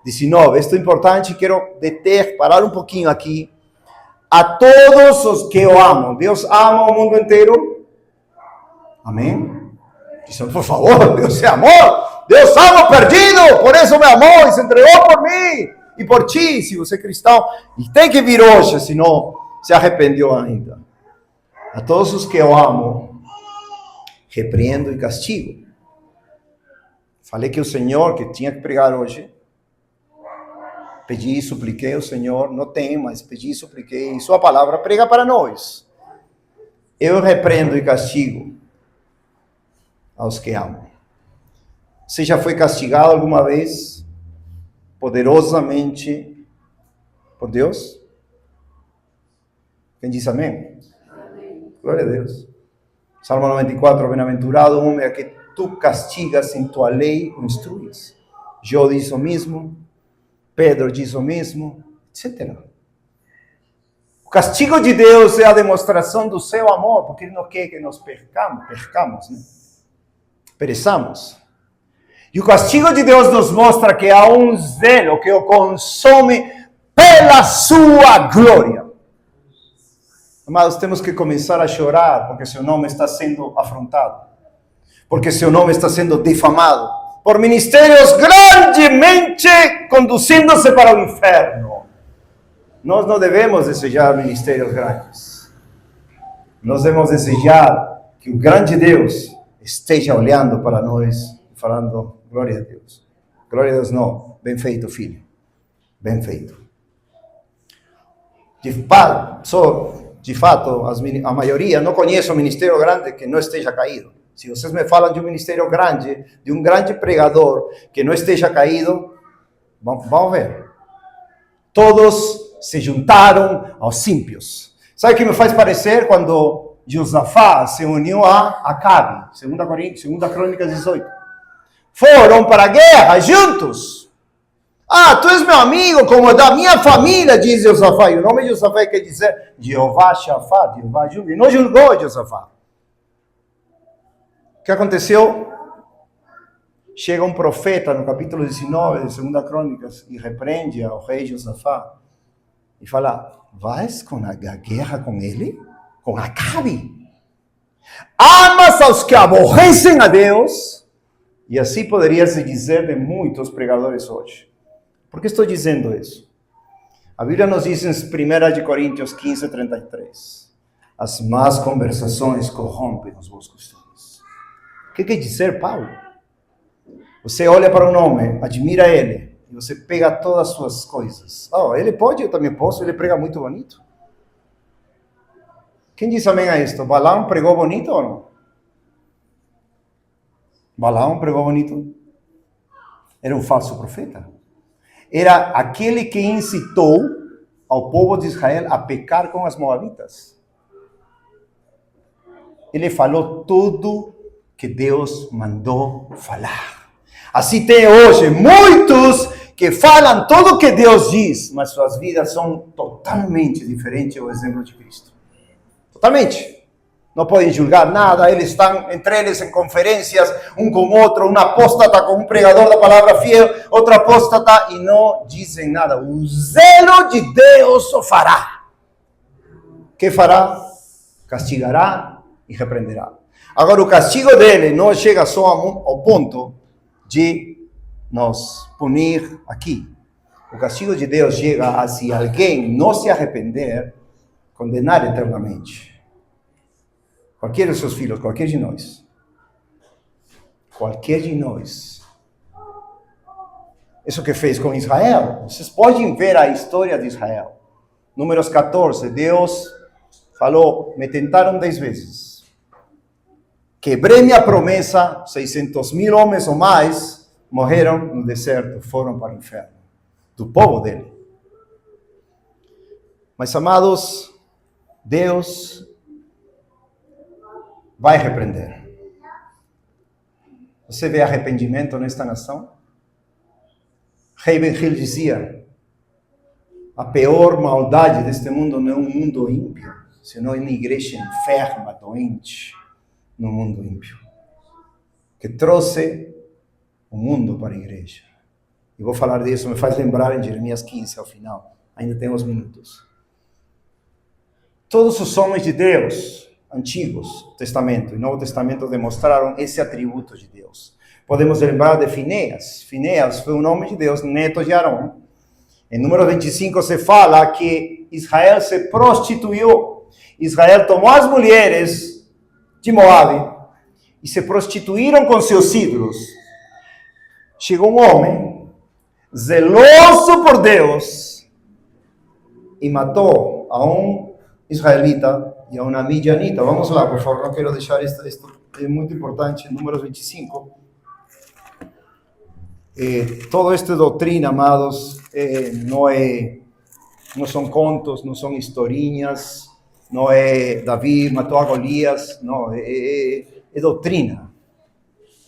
19, isto é importante, quero parar um pouquinho aqui. A todos os que eu amo. Deus ama o mundo inteiro? Amém? Dizem, por favor, Deus é amor. Deus ama o perdido, por isso me amou e se entregou por mim e por ti, se você é cristão. E tem que vir hoje, senão se arrependeu ainda. A todos os que eu amo, repreendo e castigo. Falei que o Senhor, que tinha que pregar hoje, pedi e supliquei ao Senhor, não tem, mas pedi e supliquei, e sua palavra prega para nós. Eu repreendo e castigo aos que amo. Você já foi castigado alguma vez, poderosamente, por Deus? Quem diz amém? Amém. Glória a Deus. Salmo 94, bem-aventurado o homem a que tu castigas em tua lei o instruis. Jó diz o mesmo. Pedro diz o mesmo, etc. O castigo de Deus é a demonstração do seu amor, porque Ele não quer que nós percamos, né? Pereçamos. E o castigo de Deus nos mostra que há um zelo que o consome pela sua glória. Amados, temos que começar a chorar, porque seu nome está sendo afrontado, porque seu nome está sendo difamado, por ministérios grandemente conduzindo-se para o inferno. Nós não devemos desejar ministérios grandes. Nós devemos desejar que o grande Deus esteja olhando para nós e falando, glória a Deus. Glória a Deus não. Bem feito, filho. Bem feito. De fato, a maioria não conhece um ministério grande que não esteja caído. Se vocês me falam de um ministério grande, de um grande pregador que não esteja caído, vamos ver. Todos se juntaram aos ímpios, Sabe o que me faz parecer quando Josafá se uniu a Acabe, 2 Crônicas 18. Foram para a guerra juntos. Ah, tu és meu amigo, como da minha família, diz Josafá. E o nome de Josafá quer dizer Jeová Shafá, Jeová julga. E não julgou Josafá. O que aconteceu? Chega um profeta no capítulo 19 de 2 Crônicas e repreende ao rei Josafá e fala: vais com a guerra com ele? Com Acabe? Amas aos que aborrecem a Deus? E assim poderia se dizer de muitos pregadores hoje. Por que estou dizendo isso? A Bíblia nos diz em 1 Coríntios 15:33: as más conversações corrompem os bons costumes. O que quer dizer, Paulo? Você olha para um homem, admira ele, e você pega todas as suas coisas. Oh, ele pode, eu também posso, ele prega muito bonito. Quem diz amém a isto? Balaão pregou bonito ou não? Balaão pregou bonito? Era um falso profeta. Era aquele que incitou ao povo de Israel a pecar com as moabitas. Ele falou tudo que Deus mandou falar. Assim tem hoje muitos que falam tudo o que Deus diz, mas suas vidas são totalmente diferentes do exemplo de Cristo. Totalmente. Não podem julgar nada, eles estão entre eles em conferências, um com o outro, um apóstata com um pregador da palavra fiel, outro apóstata, e não dizem nada. O zelo de Deus o fará. O que fará? Castigará e repreenderá. Agora, o castigo dele não chega só ao ponto de nos punir aqui. O castigo de Deus chega a, se alguém não se arrepender, condenar eternamente. Qualquer de seus filhos, qualquer de nós. Qualquer de nós. Isso que fez com Israel. Vocês podem ver a história de Israel. Números 14, Deus falou: me tentaram 10 vezes. Quebrei minha promessa, 600.000 homens ou mais morreram no deserto, foram para o inferno, do povo dele. Mas, amados, Deus vai repreender. Você vê arrependimento nesta nação? Rei Ben-Hil dizia: a pior maldade deste mundo não é um mundo ímpio, senão uma igreja enferma, doente, no mundo ímpio, que trouxe o mundo para a igreja. E vou falar disso, me faz lembrar em Jeremias 15, ao final. Ainda tem uns minutos. Todos os homens de Deus, Antigos Testamento e Novo Testamento, demonstraram esse atributo de Deus. Podemos lembrar de Fineas. Fineas foi um homem de Deus, neto de Arão. Em número 25 se fala que Israel se prostituiu. Israel tomou as mulheres de Moabe e se prostituíram com seus ídolos. Chegou um homem zeloso por Deus e matou a um israelita e a uma midianita. Vamos lá, por favor, não quero deixar isto é muito importante. Números 25. Todo esta doutrina, amados, não são contos, não são historinhas. Não é Davi matou a Golias, não, é doutrina.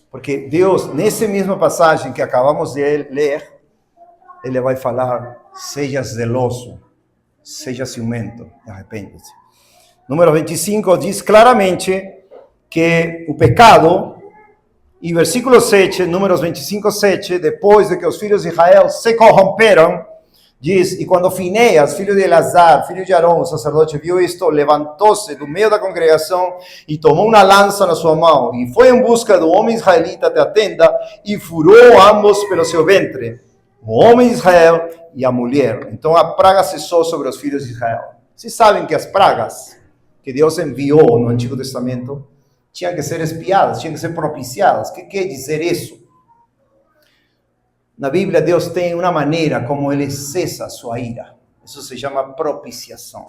Porque Deus, nessa mesma passagem que acabamos de ler, Ele vai falar: seja zeloso, seja ciumento, arrependa-se. Número 25 diz claramente que o pecado, e versículo 7, números 25, 7, depois de que os filhos de Israel se corromperam, diz: e quando Fineas, filho de Elazar, filho de Arão, o sacerdote, viu isto, levantou-se do meio da congregação e tomou uma lança na sua mão e foi em busca do homem israelita até a tenda e furou ambos pelo seu ventre, o homem de Israel e a mulher. Então a praga cessou sobre os filhos de Israel. Vocês sabem que as pragas que Deus enviou no Antigo Testamento tinham que ser espiadas, tinham que ser propiciadas. O que quer dizer isso? Na Bíblia, Deus tem uma maneira como Ele cessa a sua ira. Isso se chama propiciação.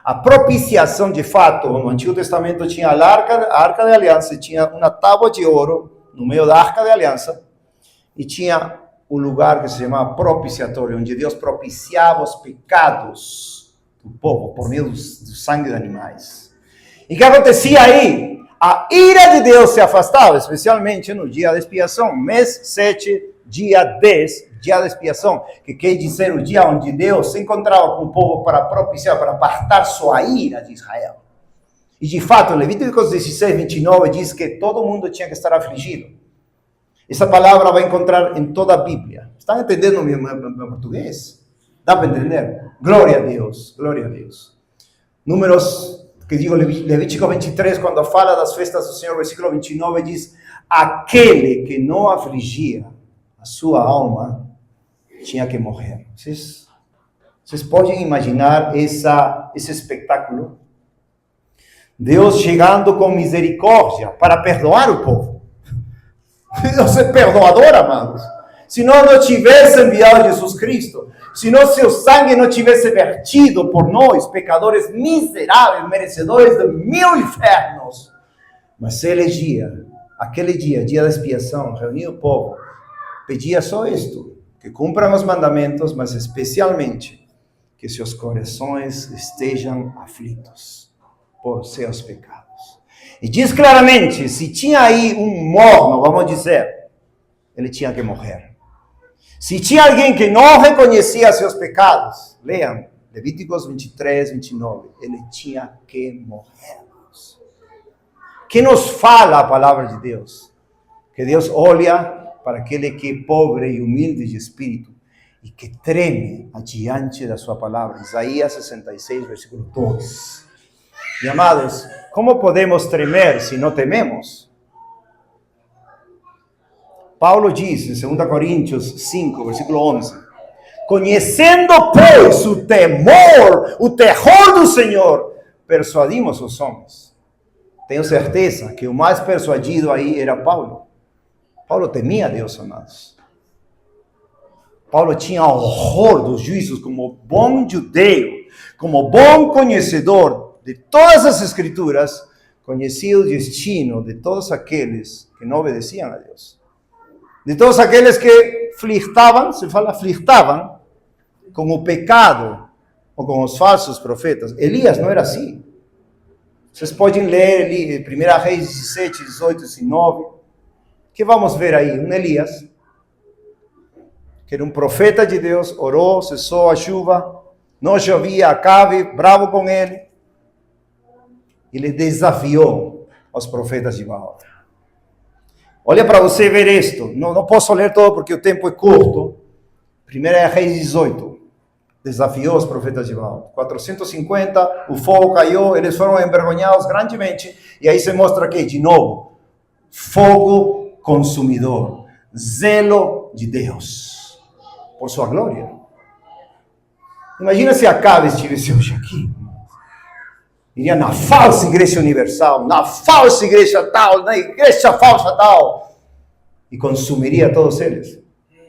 A propiciação, de fato, no Antigo Testamento tinha a Arca da Aliança, e tinha uma tábua de ouro no meio da Arca da Aliança, e tinha um lugar que se chamava propiciatório, onde Deus propiciava os pecados do o povo por meio do sangue de animais. E o que acontecia aí? A ira de Deus se afastava, especialmente no dia da expiação, mês 7, dia 10, dia da expiação, que quer dizer o dia onde Deus se encontrava com o povo para propiciar, para apartar sua ira de Israel. E de fato, Levíticos 16, 29 diz que todo mundo tinha que estar afligido. Essa palavra vai encontrar em toda a Bíblia. Estão entendendo meu português? Dá para entender? Glória a Deus, glória a Deus. Números, que digo, Levítico 23, quando fala das festas do Senhor, versículo 29, diz: aquele que não afligia a sua alma tinha que morrer. Vocês podem imaginar esse espetáculo? Deus chegando com misericórdia para perdoar o povo. Deus é perdoador, amados. Se não tivesse enviado Jesus Cristo, se não seu sangue não tivesse vertido por nós, pecadores miseráveis, merecedores de 1000 infernos, mas ele aquele dia da expiação, reuniu o povo, pedia só isto, que cumpram os mandamentos, mas especialmente que seus corações estejam aflitos por seus pecados. E diz claramente, se tinha aí um morno, vamos dizer, ele tinha que morrer. Se tinha alguém que não reconhecia seus pecados, leiam, Levíticos 23, 29, ele tinha que morrer. Que nos fala a palavra de Deus? Que Deus olha para aquele que é pobre e humilde de espírito e que treme adiante da sua palavra. Isaías 66, versículo 2. E amados, como podemos tremer se não tememos? Paulo diz em 2 Coríntios 5, versículo 11, conhecendo, pois, o terror do Senhor, persuadimos os homens. Tenho certeza que o mais persuadido aí era Paulo. Paulo temia a Deus, amados. Paulo tinha horror dos juízos como bom judeu, como bom conhecedor de todas as escrituras, conhecia o destino de todos aqueles que não obedeciam a Deus. De todos aqueles que flirtavam, se fala flirtavam, com o pecado ou com os falsos profetas. Elias não era assim. Vocês podem ler ali 1 Reis 17, 18 e 19. Que vamos ver aí? Um Elias, que era um profeta de Deus, orou, cessou a chuva, não chovia, Acabe, bravo com ele. Ele desafiou os profetas de Baal. Olha para você ver isto. Não posso ler todo porque o tempo é curto. 1 Reis 18. Desafiou os profetas de Baal. 450, o fogo caiu, eles foram envergonhados grandemente. E aí se mostra que, de novo, fogo consumidor. Zelo de Deus. Por sua glória. Imagina se Acabe estivesse hoje aqui. Iria na falsa igreja universal, na falsa igreja tal, na igreja falsa tal, e consumiria todos eles.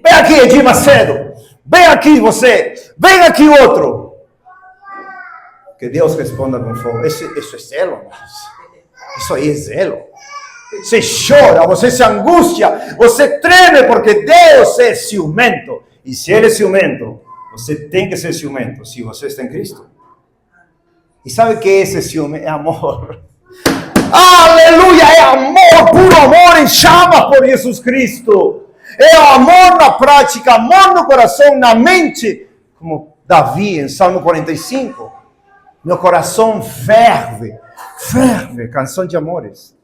Vem aqui, Edir Macedo, vem aqui você, vem aqui outro. Que Deus responda com fogo. Isso é zelo, isso aí é zelo. Você chora, você se angustia, você treme porque Deus é ciumento. E se Ele é ciumento, você tem que ser ciumento, se você está em Cristo. E sabe o que é esse ciúme? É amor. Aleluia! É amor, puro amor em chama por Jesus Cristo. É amor na prática, amor no coração, na mente. Como Davi em Salmo 45. Meu coração ferve, canção de amores.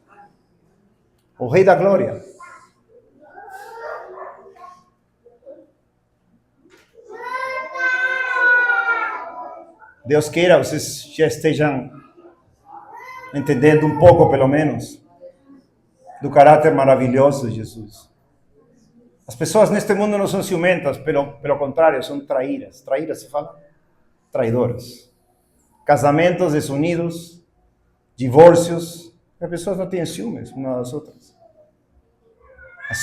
O Rei da Glória. Deus queira, vocês já estejam entendendo um pouco, pelo menos, do caráter maravilhoso de Jesus. As pessoas neste mundo não são ciumentas, pelo contrário, são traíras. Traíras se fala? Traidoras. Casamentos desunidos, divórcios. As pessoas não têm ciúmes umas das outras. Os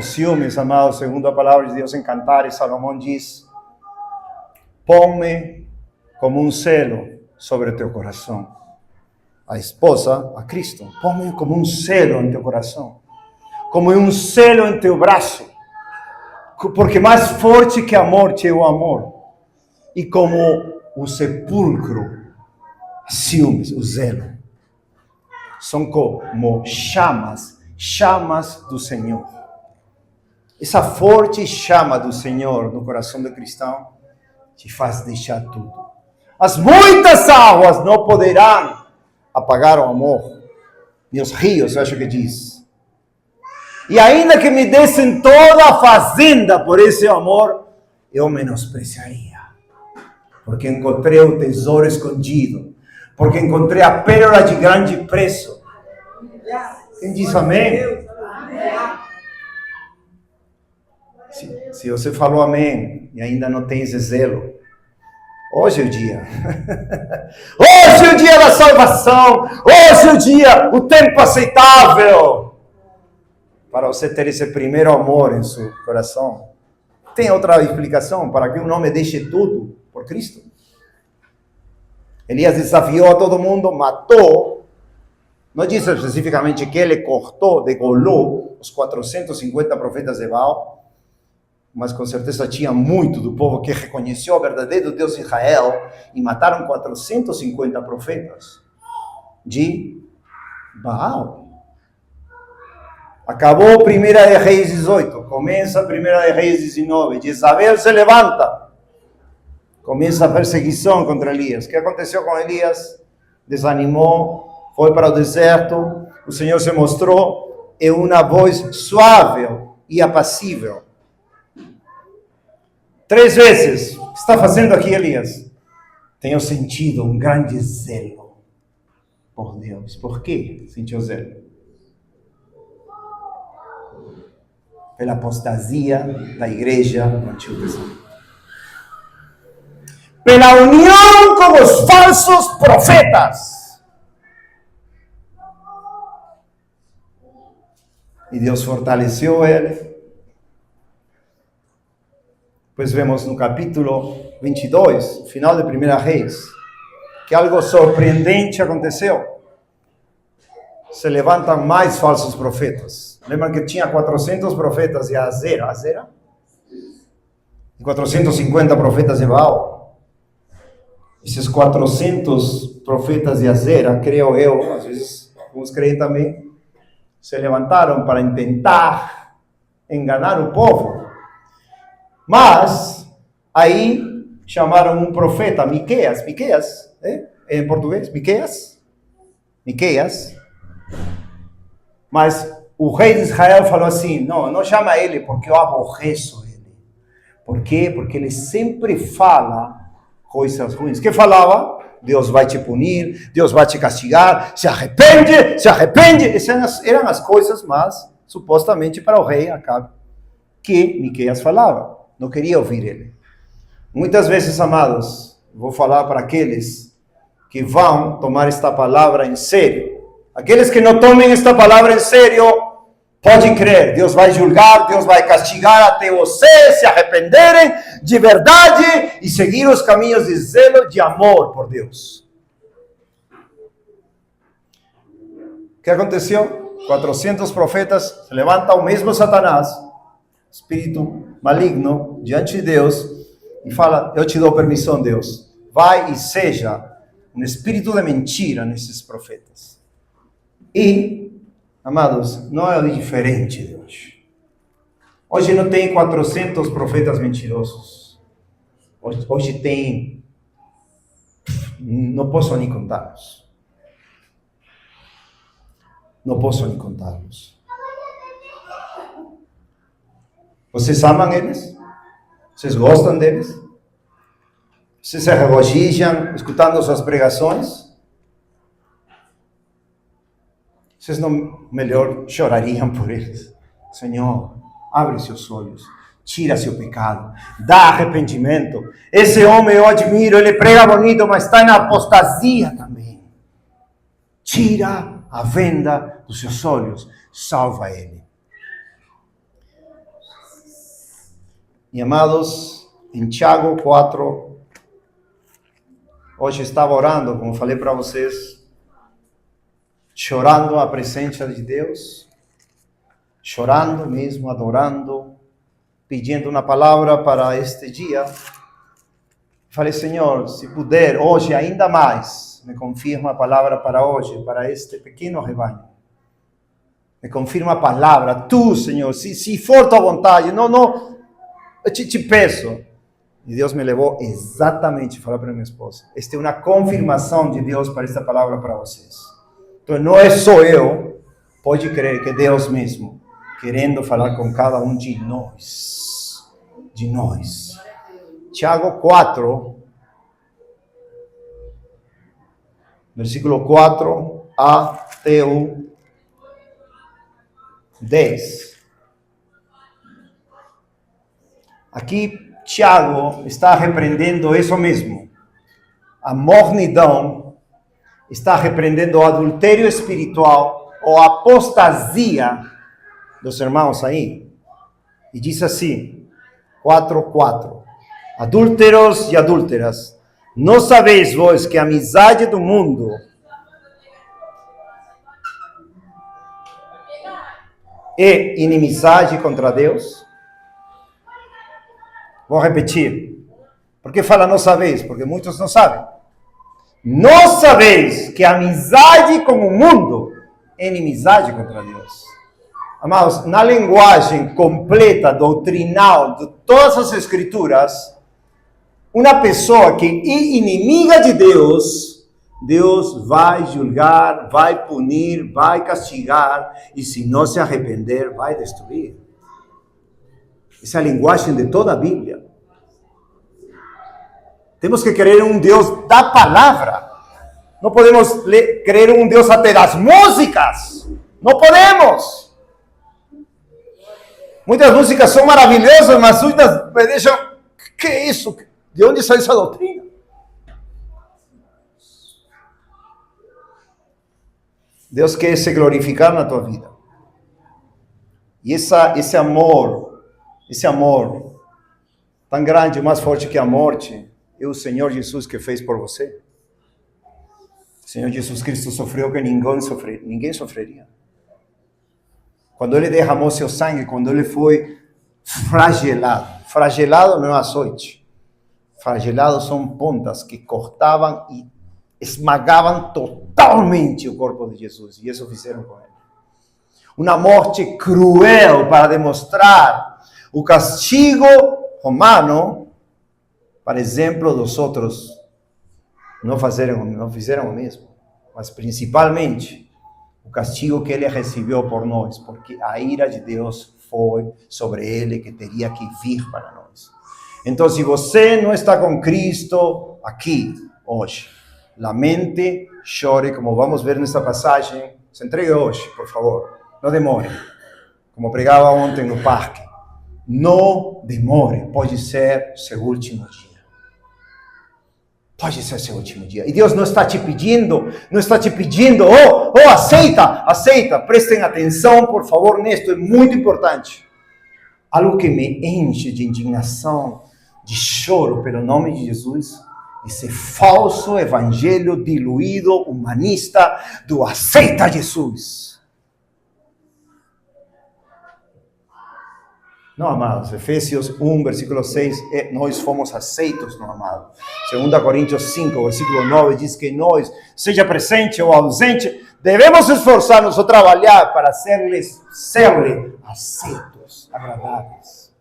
ciúmes, amados, segundo a palavra de Deus em Cantares, Salomão diz: põe-me como um selo sobre o teu coração. A esposa, a Cristo, põe como um selo em teu coração, como um selo em teu braço, porque mais forte que a morte é o amor. E como o sepulcro, ciúmes, o zelo. São como chamas do Senhor. Essa forte chama do Senhor no coração do cristão te faz deixar tudo. As muitas águas não poderão apagar o amor. Meus rios, eu acho que diz. E ainda que me dessem toda a fazenda por esse amor, eu menospreciaria. Porque encontrei o tesouro escondido. Porque encontrei a pérola de grande preço. Quem diz amém? Se você falou amém e ainda não tem esse zelo, hoje é o dia. Hoje é o dia da salvação. Hoje é o dia, o tempo aceitável para você ter esse primeiro amor em seu coração. Tem outra explicação para que um homem deixe tudo por Cristo? Elias desafiou a todo mundo, matou. Não diz especificamente que ele cortou, degolou os 450 profetas de Baal, mas com certeza tinha muito do povo que reconheceu o verdadeiro Deus de Israel e mataram 450 profetas de Baal. Acabou 1 de Reis 18, começa 1 de Reis 19, Jezabel se levanta, começa a perseguição contra Elias. O que aconteceu com Elias? Desanimou, foi para o deserto, o Senhor se mostrou em uma voz suave e apacível. 3 vezes, o que está fazendo aqui, Elias? Tenho sentido um grande zelo por Deus. Por que sentiu zelo? Pela apostasia da igreja no Antigo Testamento. Pela união com os falsos profetas. E Deus fortaleceu ele. Pois vemos no capítulo 22, final de 1 Reis, que algo surpreendente aconteceu. Se levantam mais falsos profetas. Lembram que tinha 400 profetas de Azera? E 450 profetas de Baal. Esses 400 profetas de Azera, creio eu, às vezes alguns creem também, se levantaram para tentar enganar o povo. Mas, aí, chamaram um profeta, Miqueias, em português, Miqueias. Mas o rei de Israel falou assim, não chama ele porque eu aborreço ele. Por quê? Porque ele sempre fala coisas ruins. O que falava? Deus vai te punir, Deus vai te castigar, se arrepende. Essas eram as coisas, mas supostamente para o rei Acabe, que Miqueias falava. Não queria ouvir ele. Muitas vezes, amados, vou falar para aqueles que vão tomar esta palavra em sério. Aqueles que não tomem esta palavra em sério, pode crer, Deus vai julgar, Deus vai castigar até vocês se arrependerem de verdade e seguir os caminhos de zelo, de amor por Deus. O que aconteceu? 400 profetas, se levanta o mesmo Satanás, espírito maligno, diante de Deus, e fala, eu te dou permissão, Deus, vai e seja um espírito de mentira nesses profetas. E, amados, não é diferente de hoje. Hoje não tem 400 profetas mentirosos. Hoje tem, não posso nem contá-los. Vocês amam eles? Vocês gostam deles? Vocês se regozijam escutando suas pregações? Vocês não melhor chorariam por eles? Senhor, abre seus olhos, tira seu pecado, dá arrependimento. Esse homem eu admiro, ele prega bonito, mas está na apostasia também. Tira a venda dos seus olhos, salva ele. E amados, em Tiago 4, hoje estava orando, como falei para vocês, chorando a presença de Deus, chorando mesmo, adorando, pedindo uma palavra para este dia. Falei, Senhor, se puder, hoje ainda mais, me confirma a palavra para hoje, para este pequeno rebanho. Me confirma a palavra, tu, Senhor, se for tua vontade, não, eu te peço. E Deus me levou exatamente a falar para minha esposa. Esta é uma confirmação de Deus para esta palavra para vocês. Então, não é só eu, pode crer que Deus mesmo, querendo falar com cada um de nós. De nós. Tiago 4, versículo 4 até o 10. Aqui, Tiago está repreendendo isso mesmo. A mornidão, está repreendendo o adultério espiritual, ou a apostasia dos irmãos aí. E diz assim, 4:4. Adúlteros e adúlteras, não sabeis vós que a amizade do mundo é inimizade contra Deus? Vou repetir. Por que fala não sabeis? Porque muitos não sabem. Não sabeis que a amizade com o mundo é inimizade contra Deus. Amados, na linguagem completa, doutrinal, de todas as escrituras, uma pessoa que é inimiga de Deus, Deus vai julgar, vai punir, vai castigar, e se não se arrepender, vai destruir. Essa é a linguagem de toda a Bíblia. Temos que crer em um Deus da palavra. Não podemos crer em um Deus até das músicas. Não podemos. Muitas músicas são maravilhosas, mas muitas me deixam... Que é isso? De onde sai essa doutrina? Deus quer se glorificar na tua vida. E esse amor tão grande, mais forte que a morte, é o Senhor Jesus que fez por você. O Senhor Jesus Cristo sofreu que ninguém sofreria. Quando Ele derramou seu sangue, quando Ele foi flagelado não é açoite. Flagelados são pontas que cortavam e esmagavam totalmente o corpo de Jesus. E isso fizeram com Ele. Uma morte cruel para demonstrar o castigo romano, para exemplo dos outros, não fizeram o mesmo. Mas principalmente, o castigo que Ele recebeu por nós, porque a ira de Deus foi sobre Ele, que teria que vir para nós. Então, se você não está com Cristo aqui, hoje, lamente, chore, como vamos ver nessa passagem, se entregue hoje, por favor, não demore, como pregava ontem no parque, não demore, pode ser seu último dia. Pode ser seu último dia. E Deus não está te pedindo, aceita, prestem atenção, por favor, nisto, é muito importante. Algo que me enche de indignação, de choro pelo nome de Jesus, esse falso evangelho diluído, humanista, do aceita Jesus. Não, amados, Efésios 1, versículo 6, nós fomos aceitos no amado. 2 Coríntios 5, versículo 9, diz que nós, seja presente ou ausente, devemos esforçar-nos ou trabalhar para ser-lhe aceitos, agradáveis.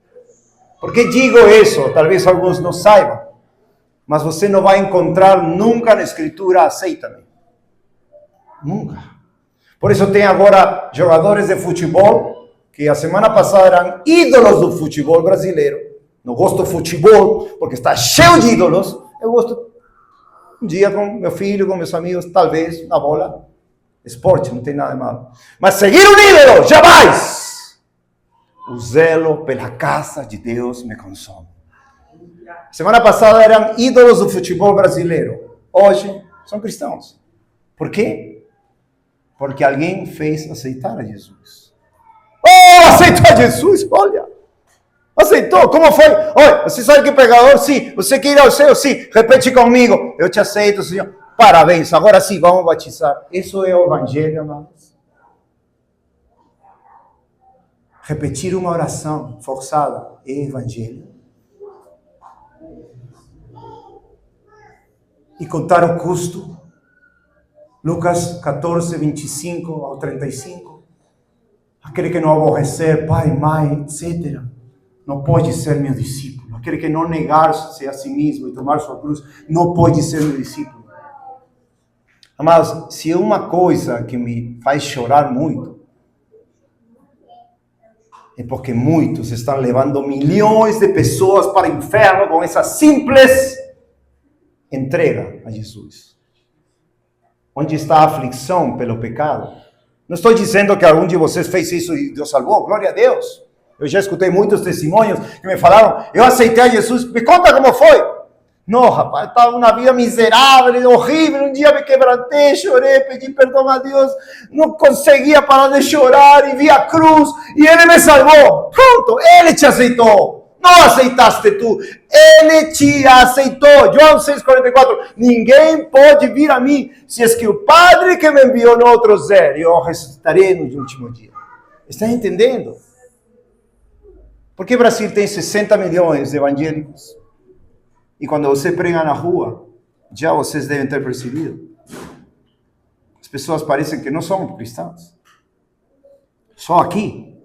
Por que digo isso? Talvez alguns não saibam, mas você não vai encontrar nunca na Escritura, aceita-me. Nunca. Por isso tem agora jogadores de futebol, que a semana passada eram ídolos do futebol brasileiro. Não gosto do futebol, porque está cheio de ídolos. Eu gosto um dia com meu filho, com meus amigos, talvez, na bola. Esporte, não tem nada de mal. Mas seguir um ídolo, jamais! O zelo pela casa de Deus me consome. Semana passada eram ídolos do futebol brasileiro. Hoje são cristãos. Por quê? Porque alguém fez aceitar a Jesus. Oh, aceitou a Jesus? Olha. Aceitou? Como foi? Oi, você sabe que pecador? Sim. Você quer ir ao céu? Sim. Repete comigo. Eu te aceito, Senhor. Parabéns. Agora sim, vamos batizar. Isso é o evangelho, amados. Repetir uma oração forçada é evangelho. e contar o custo. Lucas 14, 25 ao 35. Aquele que não aborrecer pai, mãe, etc., não pode ser meu discípulo. Aquele que não negar-se a si mesmo e tomar sua cruz, não pode ser meu discípulo. Amados, se é uma coisa que me faz chorar muito, é porque muitos estão levando milhões de pessoas para o inferno com essa simples entrega a Jesus. Onde está a aflição pelo pecado? Não estou dizendo que algum de vocês fez isso e Deus salvou, glória a Deus. Eu já escutei muitos testemunhos que me falaram, eu aceitei a Jesus, me conta como foi. Não, rapaz, estava uma vida miserável, horrível, um dia me quebrantei, chorei, pedi perdão a Deus, não conseguia parar de chorar e vi a cruz e Ele me salvou. Pronto, Ele te aceitou. Não aceitaste tu, Ele te aceitou. João 6,44, ninguém pode vir a mim, se é que o Padre que me enviou no outro zero, eu ressuscitarei no último dia. Está entendendo? Por que o Brasil tem 60 milhões de evangélicos? E quando você prega na rua, já vocês devem ter percebido, as pessoas parecem que não são cristãos. Só aqui.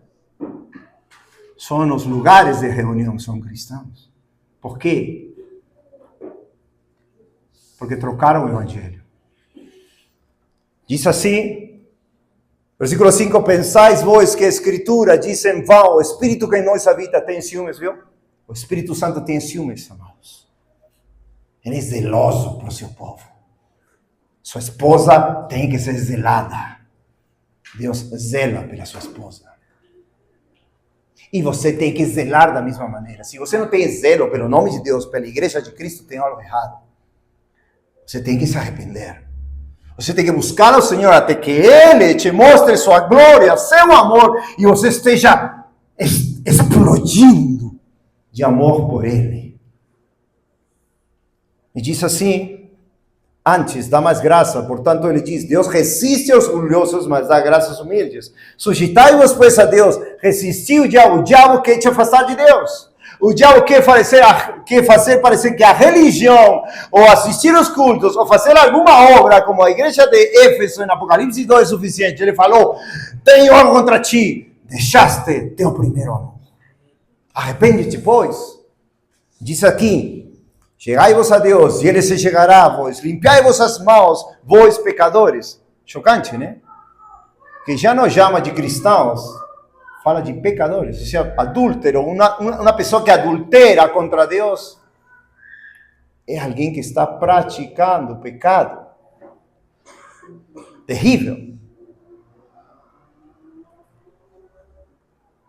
Só nos lugares de reunião são cristãos. Por quê? Porque trocaram o evangelho. Diz assim, versículo 5, pensais vós que a Escritura diz em vão, o Espírito que em nós habita tem ciúmes, viu? O Espírito Santo tem ciúmes, amados. Ele é zeloso para o seu povo. Sua esposa tem que ser zelada. Deus zela pela sua esposa. E você tem que zelar da mesma maneira. Se você não tem zelo pelo nome de Deus, pela igreja de Cristo, tem algo errado. Você tem que se arrepender. Você tem que buscar ao Senhor até que Ele te mostre sua glória, seu amor, e você esteja explodindo de amor por Ele. E diz assim, antes dá mais graça, portanto ele diz, Deus resiste aos orgulhosos, mas dá graça aos humildes. Sujeitai-vos, pois, a Deus, resisti o diabo quer te afastar de Deus. O diabo quer fazer parecer que a religião, ou assistir aos cultos, ou fazer alguma obra, como a igreja de Éfeso, em Apocalipse 2, é suficiente. Ele falou, tenho algo contra ti, deixaste teu primeiro amor. Arrepende-te, pois. Diz aqui, chegai-vos a Deus, e Ele se chegará a vós. Limpiai-vos as mãos, vós pecadores. Chocante, né? Que já não chama de cristãos, fala de pecadores. Ou seja, adúltero, uma pessoa que adultera contra Deus, é alguém que está praticando pecado. Terrível.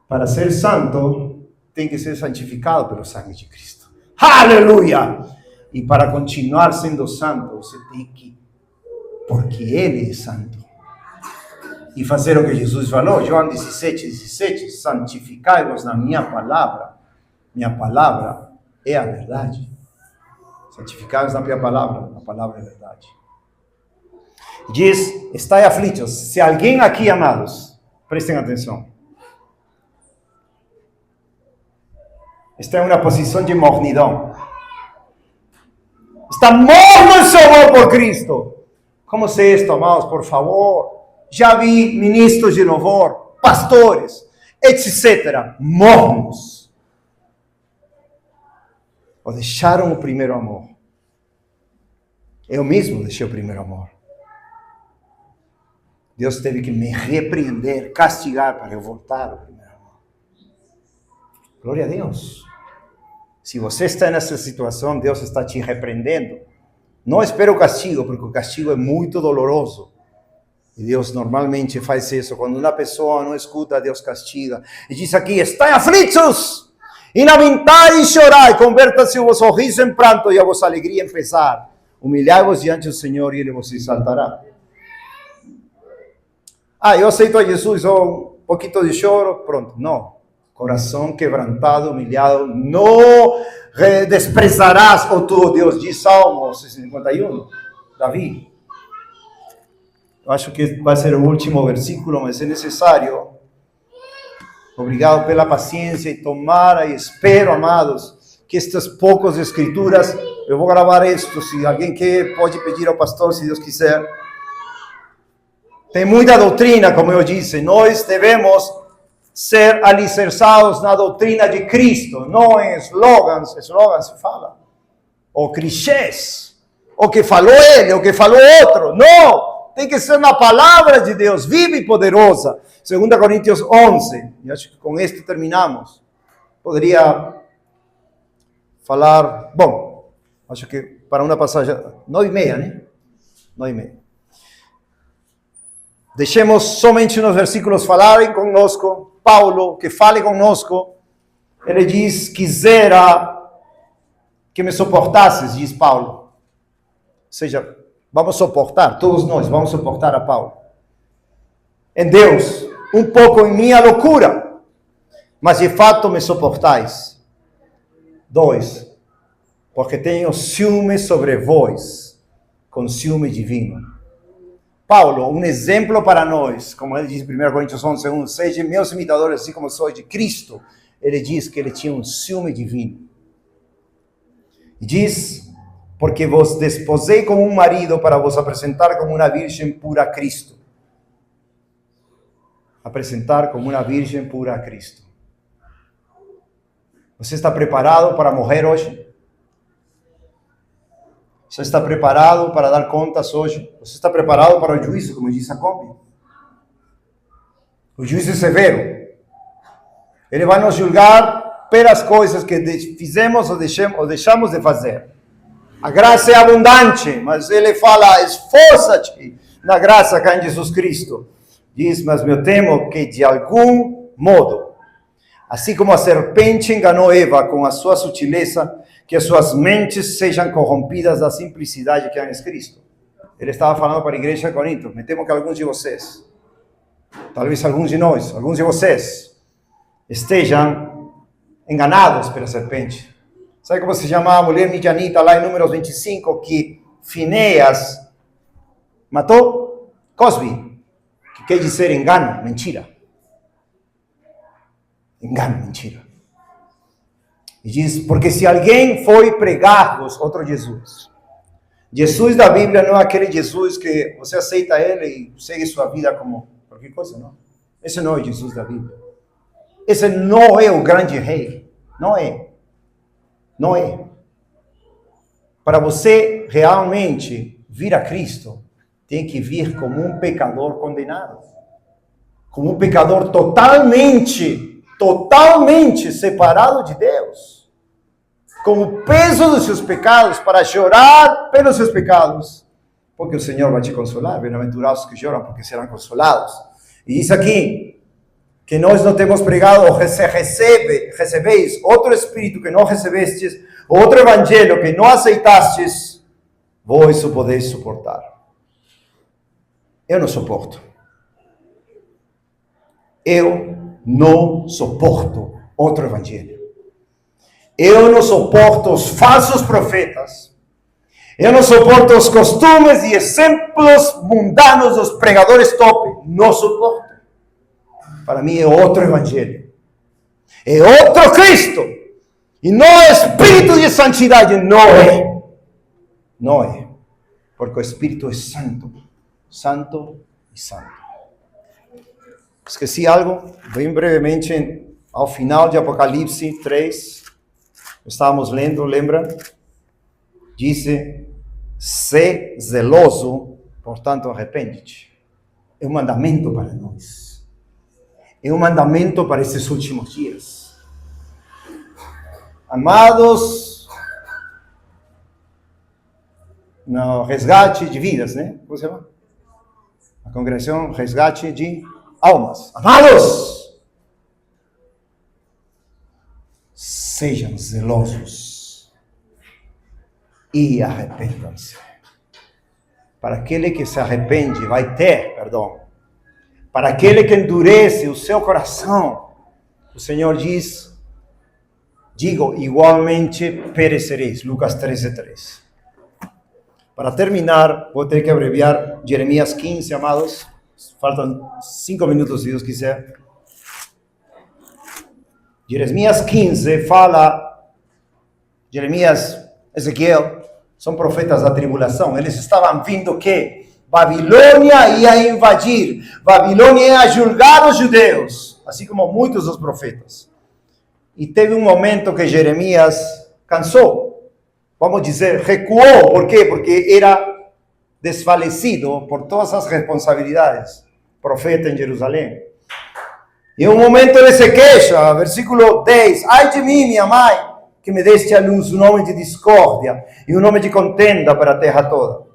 Para ser santo, tem que ser santificado pelo sangue de Cristo. Aleluia! E para continuar sendo santo, você tem que, porque Ele é santo, e fazer o que Jesus falou, João 17, santificai-vos na minha palavra é a verdade. Santificai-vos na minha palavra, a palavra é a verdade. Diz, estai aflitos. Se alguém aqui, amados, prestem atenção, está em uma posição de mornidão, está morno em seu amor por Cristo. Como se isto, amados, por favor? Já vi ministros de louvor, pastores, etc., mornos. Ou deixaram o primeiro amor. Eu mesmo deixei o primeiro amor. Deus teve que me repreender, castigar para eu voltar ao primeiro amor. Glória a Deus. Se você está nessa situação, Deus está te repreendendo. Não espere o castigo, porque o castigo é muito doloroso. E Deus normalmente faz isso. Quando uma pessoa não escuta, Deus castiga. E diz aqui, estai aflitos, e lamentai e chorai, converta-se o vosso sorriso em pranto e a vossa alegria em pesar. Humilhai-vos diante do Senhor e Ele vos exaltará. Eu aceito a Jesus, um pouquinho de choro, pronto. Não. Coração quebrantado, humilhado, não desprezarás o tu Deus, diz Salmo 51, Davi. Eu acho que vai ser o último versículo, mas é necessário. Obrigado pela paciência e tomara e espero, amados, que estas poucas escrituras, eu vou gravar isto, se alguém quer, pode pedir ao pastor, se Deus quiser. Tem muita doutrina, como eu disse, nós devemos ser alicerçados na doutrina de Cristo, não em slogans se fala, ou clichês, o que falou ele, o que falou outro, não, tem que ser na palavra de Deus, viva e poderosa. 2 Coríntios 11, e acho que com isto terminamos. Poderia falar, bom, acho que para uma passagem, 9:30, né? 9:30. Deixemos somente nos versículos falarem conosco. Paulo, que fale conosco, ele diz, quisera que me suportasses, diz Paulo. Ou seja, vamos suportar, todos nós vamos suportar a Paulo. Em Deus, um pouco em minha loucura, mas de fato me suportais. 2, porque tenho ciúme sobre vós, com ciúme divino. Paulo, um exemplo para nós, como ele diz em 1 Coríntios 11, 1, sejam meus imitadores, assim como sou de Cristo. Ele diz que ele tinha um ciúme divino. E diz, porque vos desposei como um marido para vos apresentar como uma virgem pura a Cristo. Apresentar como uma virgem pura a Cristo. Você está preparado para morrer hoje? Você está preparado para dar contas hoje? Você está preparado para o juízo, como diz a Kombi? O juízo é severo. Ele vai nos julgar pelas coisas que fizemos ou deixamos de fazer. A graça é abundante, mas ele fala, esforça-te na graça que há em Jesus Cristo. Diz, mas eu temo que de algum modo, assim como a serpente enganou Eva com a sua sutileza, que as suas mentes sejam corrompidas da simplicidade que há em Cristo. Ele estava falando para a igreja de Corinto. Me temo que alguns de vocês, talvez alguns de nós, alguns de vocês, estejam enganados pela serpente. Sabe como se chama a mulher midianita lá em Números 25, que Finéas matou? Cosbi, que quer dizer engano, mentira. Engano, mentira. E diz, porque se alguém foi pregar-vos outro Jesus. Jesus da Bíblia não é aquele Jesus que você aceita ele e segue sua vida como qualquer coisa, não. Esse não é o Jesus da Bíblia. Esse não é o grande rei. Não é. Não é. Para você realmente vir a Cristo, tem que vir como um pecador condenado. Como um pecador totalmente separado de Deus, com o peso dos seus pecados, para chorar pelos seus pecados, porque o Senhor vai te consolar. Bem-aventurados que choram, porque serão consolados. E diz aqui, que nós não temos pregado, ou recebeis outro Espírito que não recebestes, outro Evangelho que não aceitastes, vós o podeis suportar. Eu não suporto. Eu não suporto outro evangelho. Eu não suporto os falsos profetas. Eu não suporto os costumes e exemplos mundanos dos pregadores top. Não suporto. Para mim é outro evangelho. É outro Cristo. E não é espírito de santidade. Não é. Não é. Porque o Espírito é santo. Santo e santo. Esqueci algo, bem brevemente, ao final de Apocalipse 3, estávamos lendo, lembra? Diz, sé zeloso, portanto arrepende-te. É um mandamento para nós. É um mandamento para esses últimos dias. Amados, no resgate de vidas, né? Como se chama? A congregação Resgate de Almas. Amados, sejam zelosos e arrependam-se. Para aquele que se arrepende, vai ter perdão. Para aquele que endurece o seu coração, o Senhor diz, digo, igualmente perecereis. Lucas 13:3. Para terminar, vou ter que abreviar Jeremias 15, amados. Faltam 5 minutos, se Deus quiser. Jeremias 15 fala Jeremias, Ezequiel, são profetas da tribulação. Eles estavam vindo que Babilônia ia invadir, Babilônia ia julgar os judeus, assim como muitos dos profetas. E teve um momento que Jeremias cansou, vamos dizer, recuou. Por quê? Porque era desfalecido por todas as responsabilidades, profeta em Jerusalém. E um momento ele se queixa, versículo 10, ai de mim, minha mãe, que me deste à luz um homem de discórdia e um homem de contenda para a terra toda.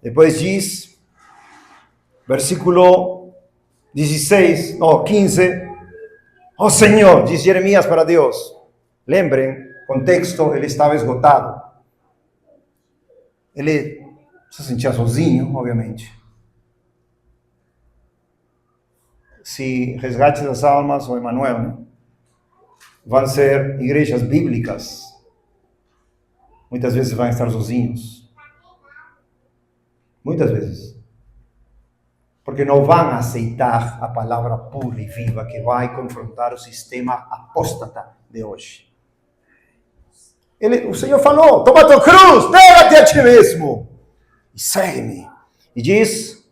Depois diz, versículo 15, ó Senhor, diz Jeremias para Deus. Lembrem, contexto, ele estava esgotado. Ele se sentia sozinho, obviamente. Se Resgate das Almas ou Emmanuel, né, vão ser igrejas bíblicas, muitas vezes vão estar sozinhos. Muitas vezes. Porque não vão aceitar a palavra pura e viva que vai confrontar o sistema apóstata de hoje. O Senhor falou, toma tua cruz, nega-te a ti mesmo e segue-me. E diz,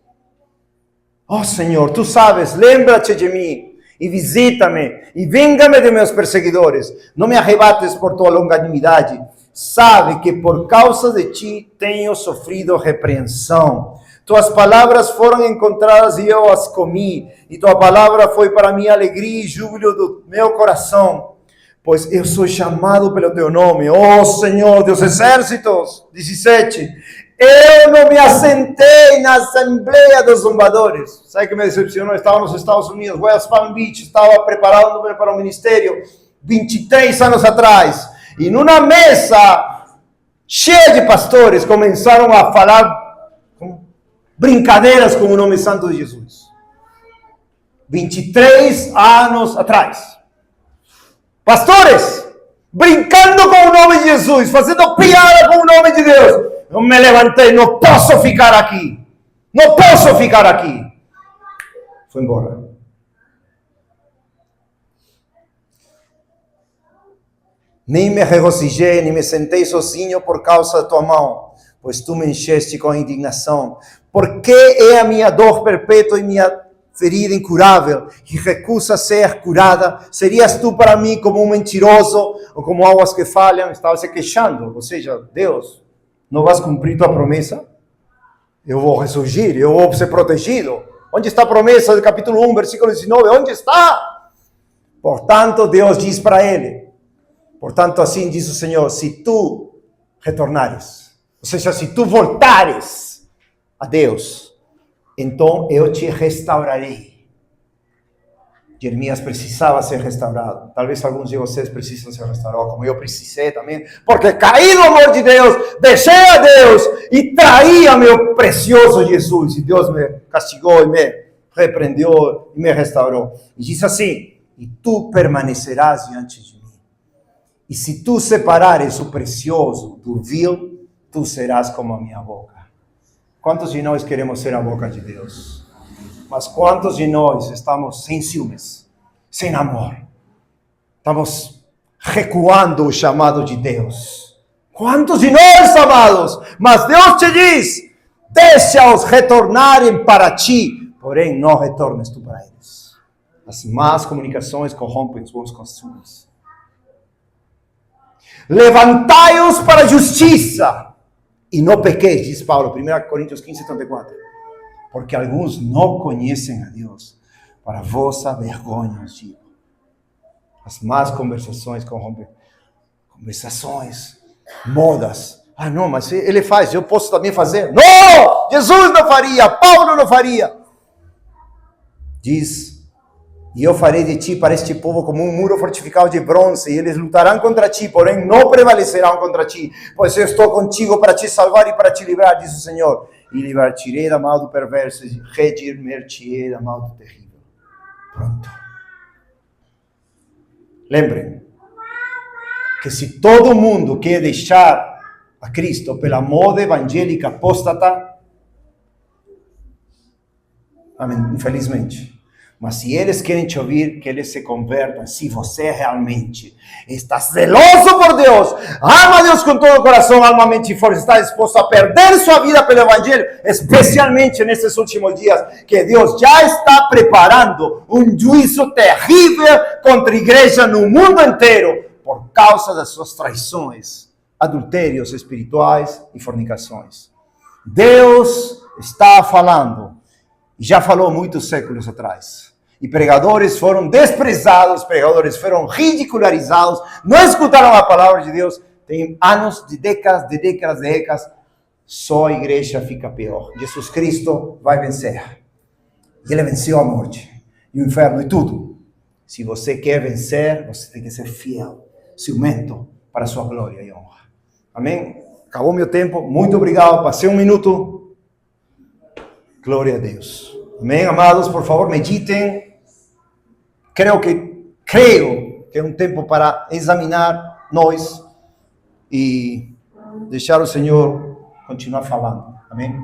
ó Senhor, tu sabes, lembra-te de mim e visita-me e vinga-me de meus perseguidores. Não me arrebates por tua longanimidade. Sabe que por causa de ti tenho sofrido repreensão. Tuas palavras foram encontradas e eu as comi. E tua palavra foi para mim alegria e júbilo do meu coração. Pois eu sou chamado pelo teu nome, ó Senhor dos exércitos. 17. Eu não me assentei na Assembleia dos Zombadores. Sabe o que me decepcionou? Eu estava nos Estados Unidos, West Palm Beach, estava preparando-me para o ministério 23 anos atrás. E numa mesa cheia de pastores começaram a falar brincadeiras com o nome santo de Jesus. 23 anos atrás. Pastores brincando com o nome de Jesus, fazendo piada com o nome de Deus. Eu me levantei, não posso ficar aqui. Não posso ficar aqui. Foi embora. Nem me regozijei, nem me sentei sozinho por causa da tua mão, pois tu me encheste com indignação. Porque é a minha dor perpétua e minha ferida incurável, que recusa ser curada? Serias tu para mim como um mentiroso, ou como águas que falham? Estava se queixando, ou seja, Deus, não vais cumprir tua promessa? Eu vou ressurgir, eu vou ser protegido. Onde está a promessa do capítulo 1, versículo 19? Onde está? Portanto, Deus diz para ele, portanto, assim diz o Senhor, se tu retornares, ou seja, se tu voltares a Deus, então eu te restaurarei. Jeremias precisava ser restaurado. Talvez alguns de vocês precisam ser restaurados, como eu precisei também, porque caí no amor de Deus, deixei a Deus e traí a meu precioso Jesus. E Deus me castigou e me repreendeu e me restaurou. E diz assim, e tu permanecerás diante de mim. E se tu separares o precioso do vil, tu serás como a minha boca. Quantos de nós queremos ser a boca de Deus? Mas quantos de nós estamos sem ciúmes, sem amor? Estamos recuando o chamado de Deus. Quantos de nós, amados? Mas Deus te diz, deixa-os retornarem para ti, porém não retornes tu para eles. As más comunicações corrompem os bons costumes. Levantai-os para a justiça e não pequeis, diz Paulo, 1 Coríntios 15:34. Porque alguns não conhecem a Deus. Para vossa vergonha os digo. As más conversações corrompem. Conversações, modas. Ah, não, mas ele faz, eu posso também fazer. Não! Jesus não faria, Paulo não faria. Diz, e eu farei de ti para este povo como um muro fortificado de bronze, e eles lutarão contra ti, porém não prevalecerão contra ti, pois eu estou contigo para te salvar e para te livrar, diz o Senhor. E livrar-te-ei da mão do perverso, e redimir-te-ei da mão do terrível. Pronto. Lembrem que se todo mundo quer deixar a Cristo pela moda evangélica apóstata, amém, infelizmente, Mas se eles querem te ouvir, que eles se convertam. Se você realmente está zeloso por Deus, ama a Deus com todo o coração, alma, mente e força, está disposto a perder sua vida pelo Evangelho, especialmente nesses últimos dias, que Deus já está preparando um juízo terrível contra a igreja no mundo inteiro, por causa das suas traições, adultérios espirituais e fornicações. Deus está falando. Já falou muitos séculos atrás. E pregadores foram desprezados, pregadores foram ridicularizados, não escutaram a palavra de Deus. Tem anos, de décadas, só a igreja fica pior. Jesus Cristo vai vencer. Ele venceu a morte, e o inferno e tudo. Se você quer vencer, você tem que ser fiel, ciumento, para a sua glória e honra. Amém? Acabou meu tempo. Muito obrigado. Passei um minuto. Glória a Deus. Amém, amados? Por favor, meditem. Creio que é um tempo para examinar nós e deixar o Senhor continuar falando. Amém?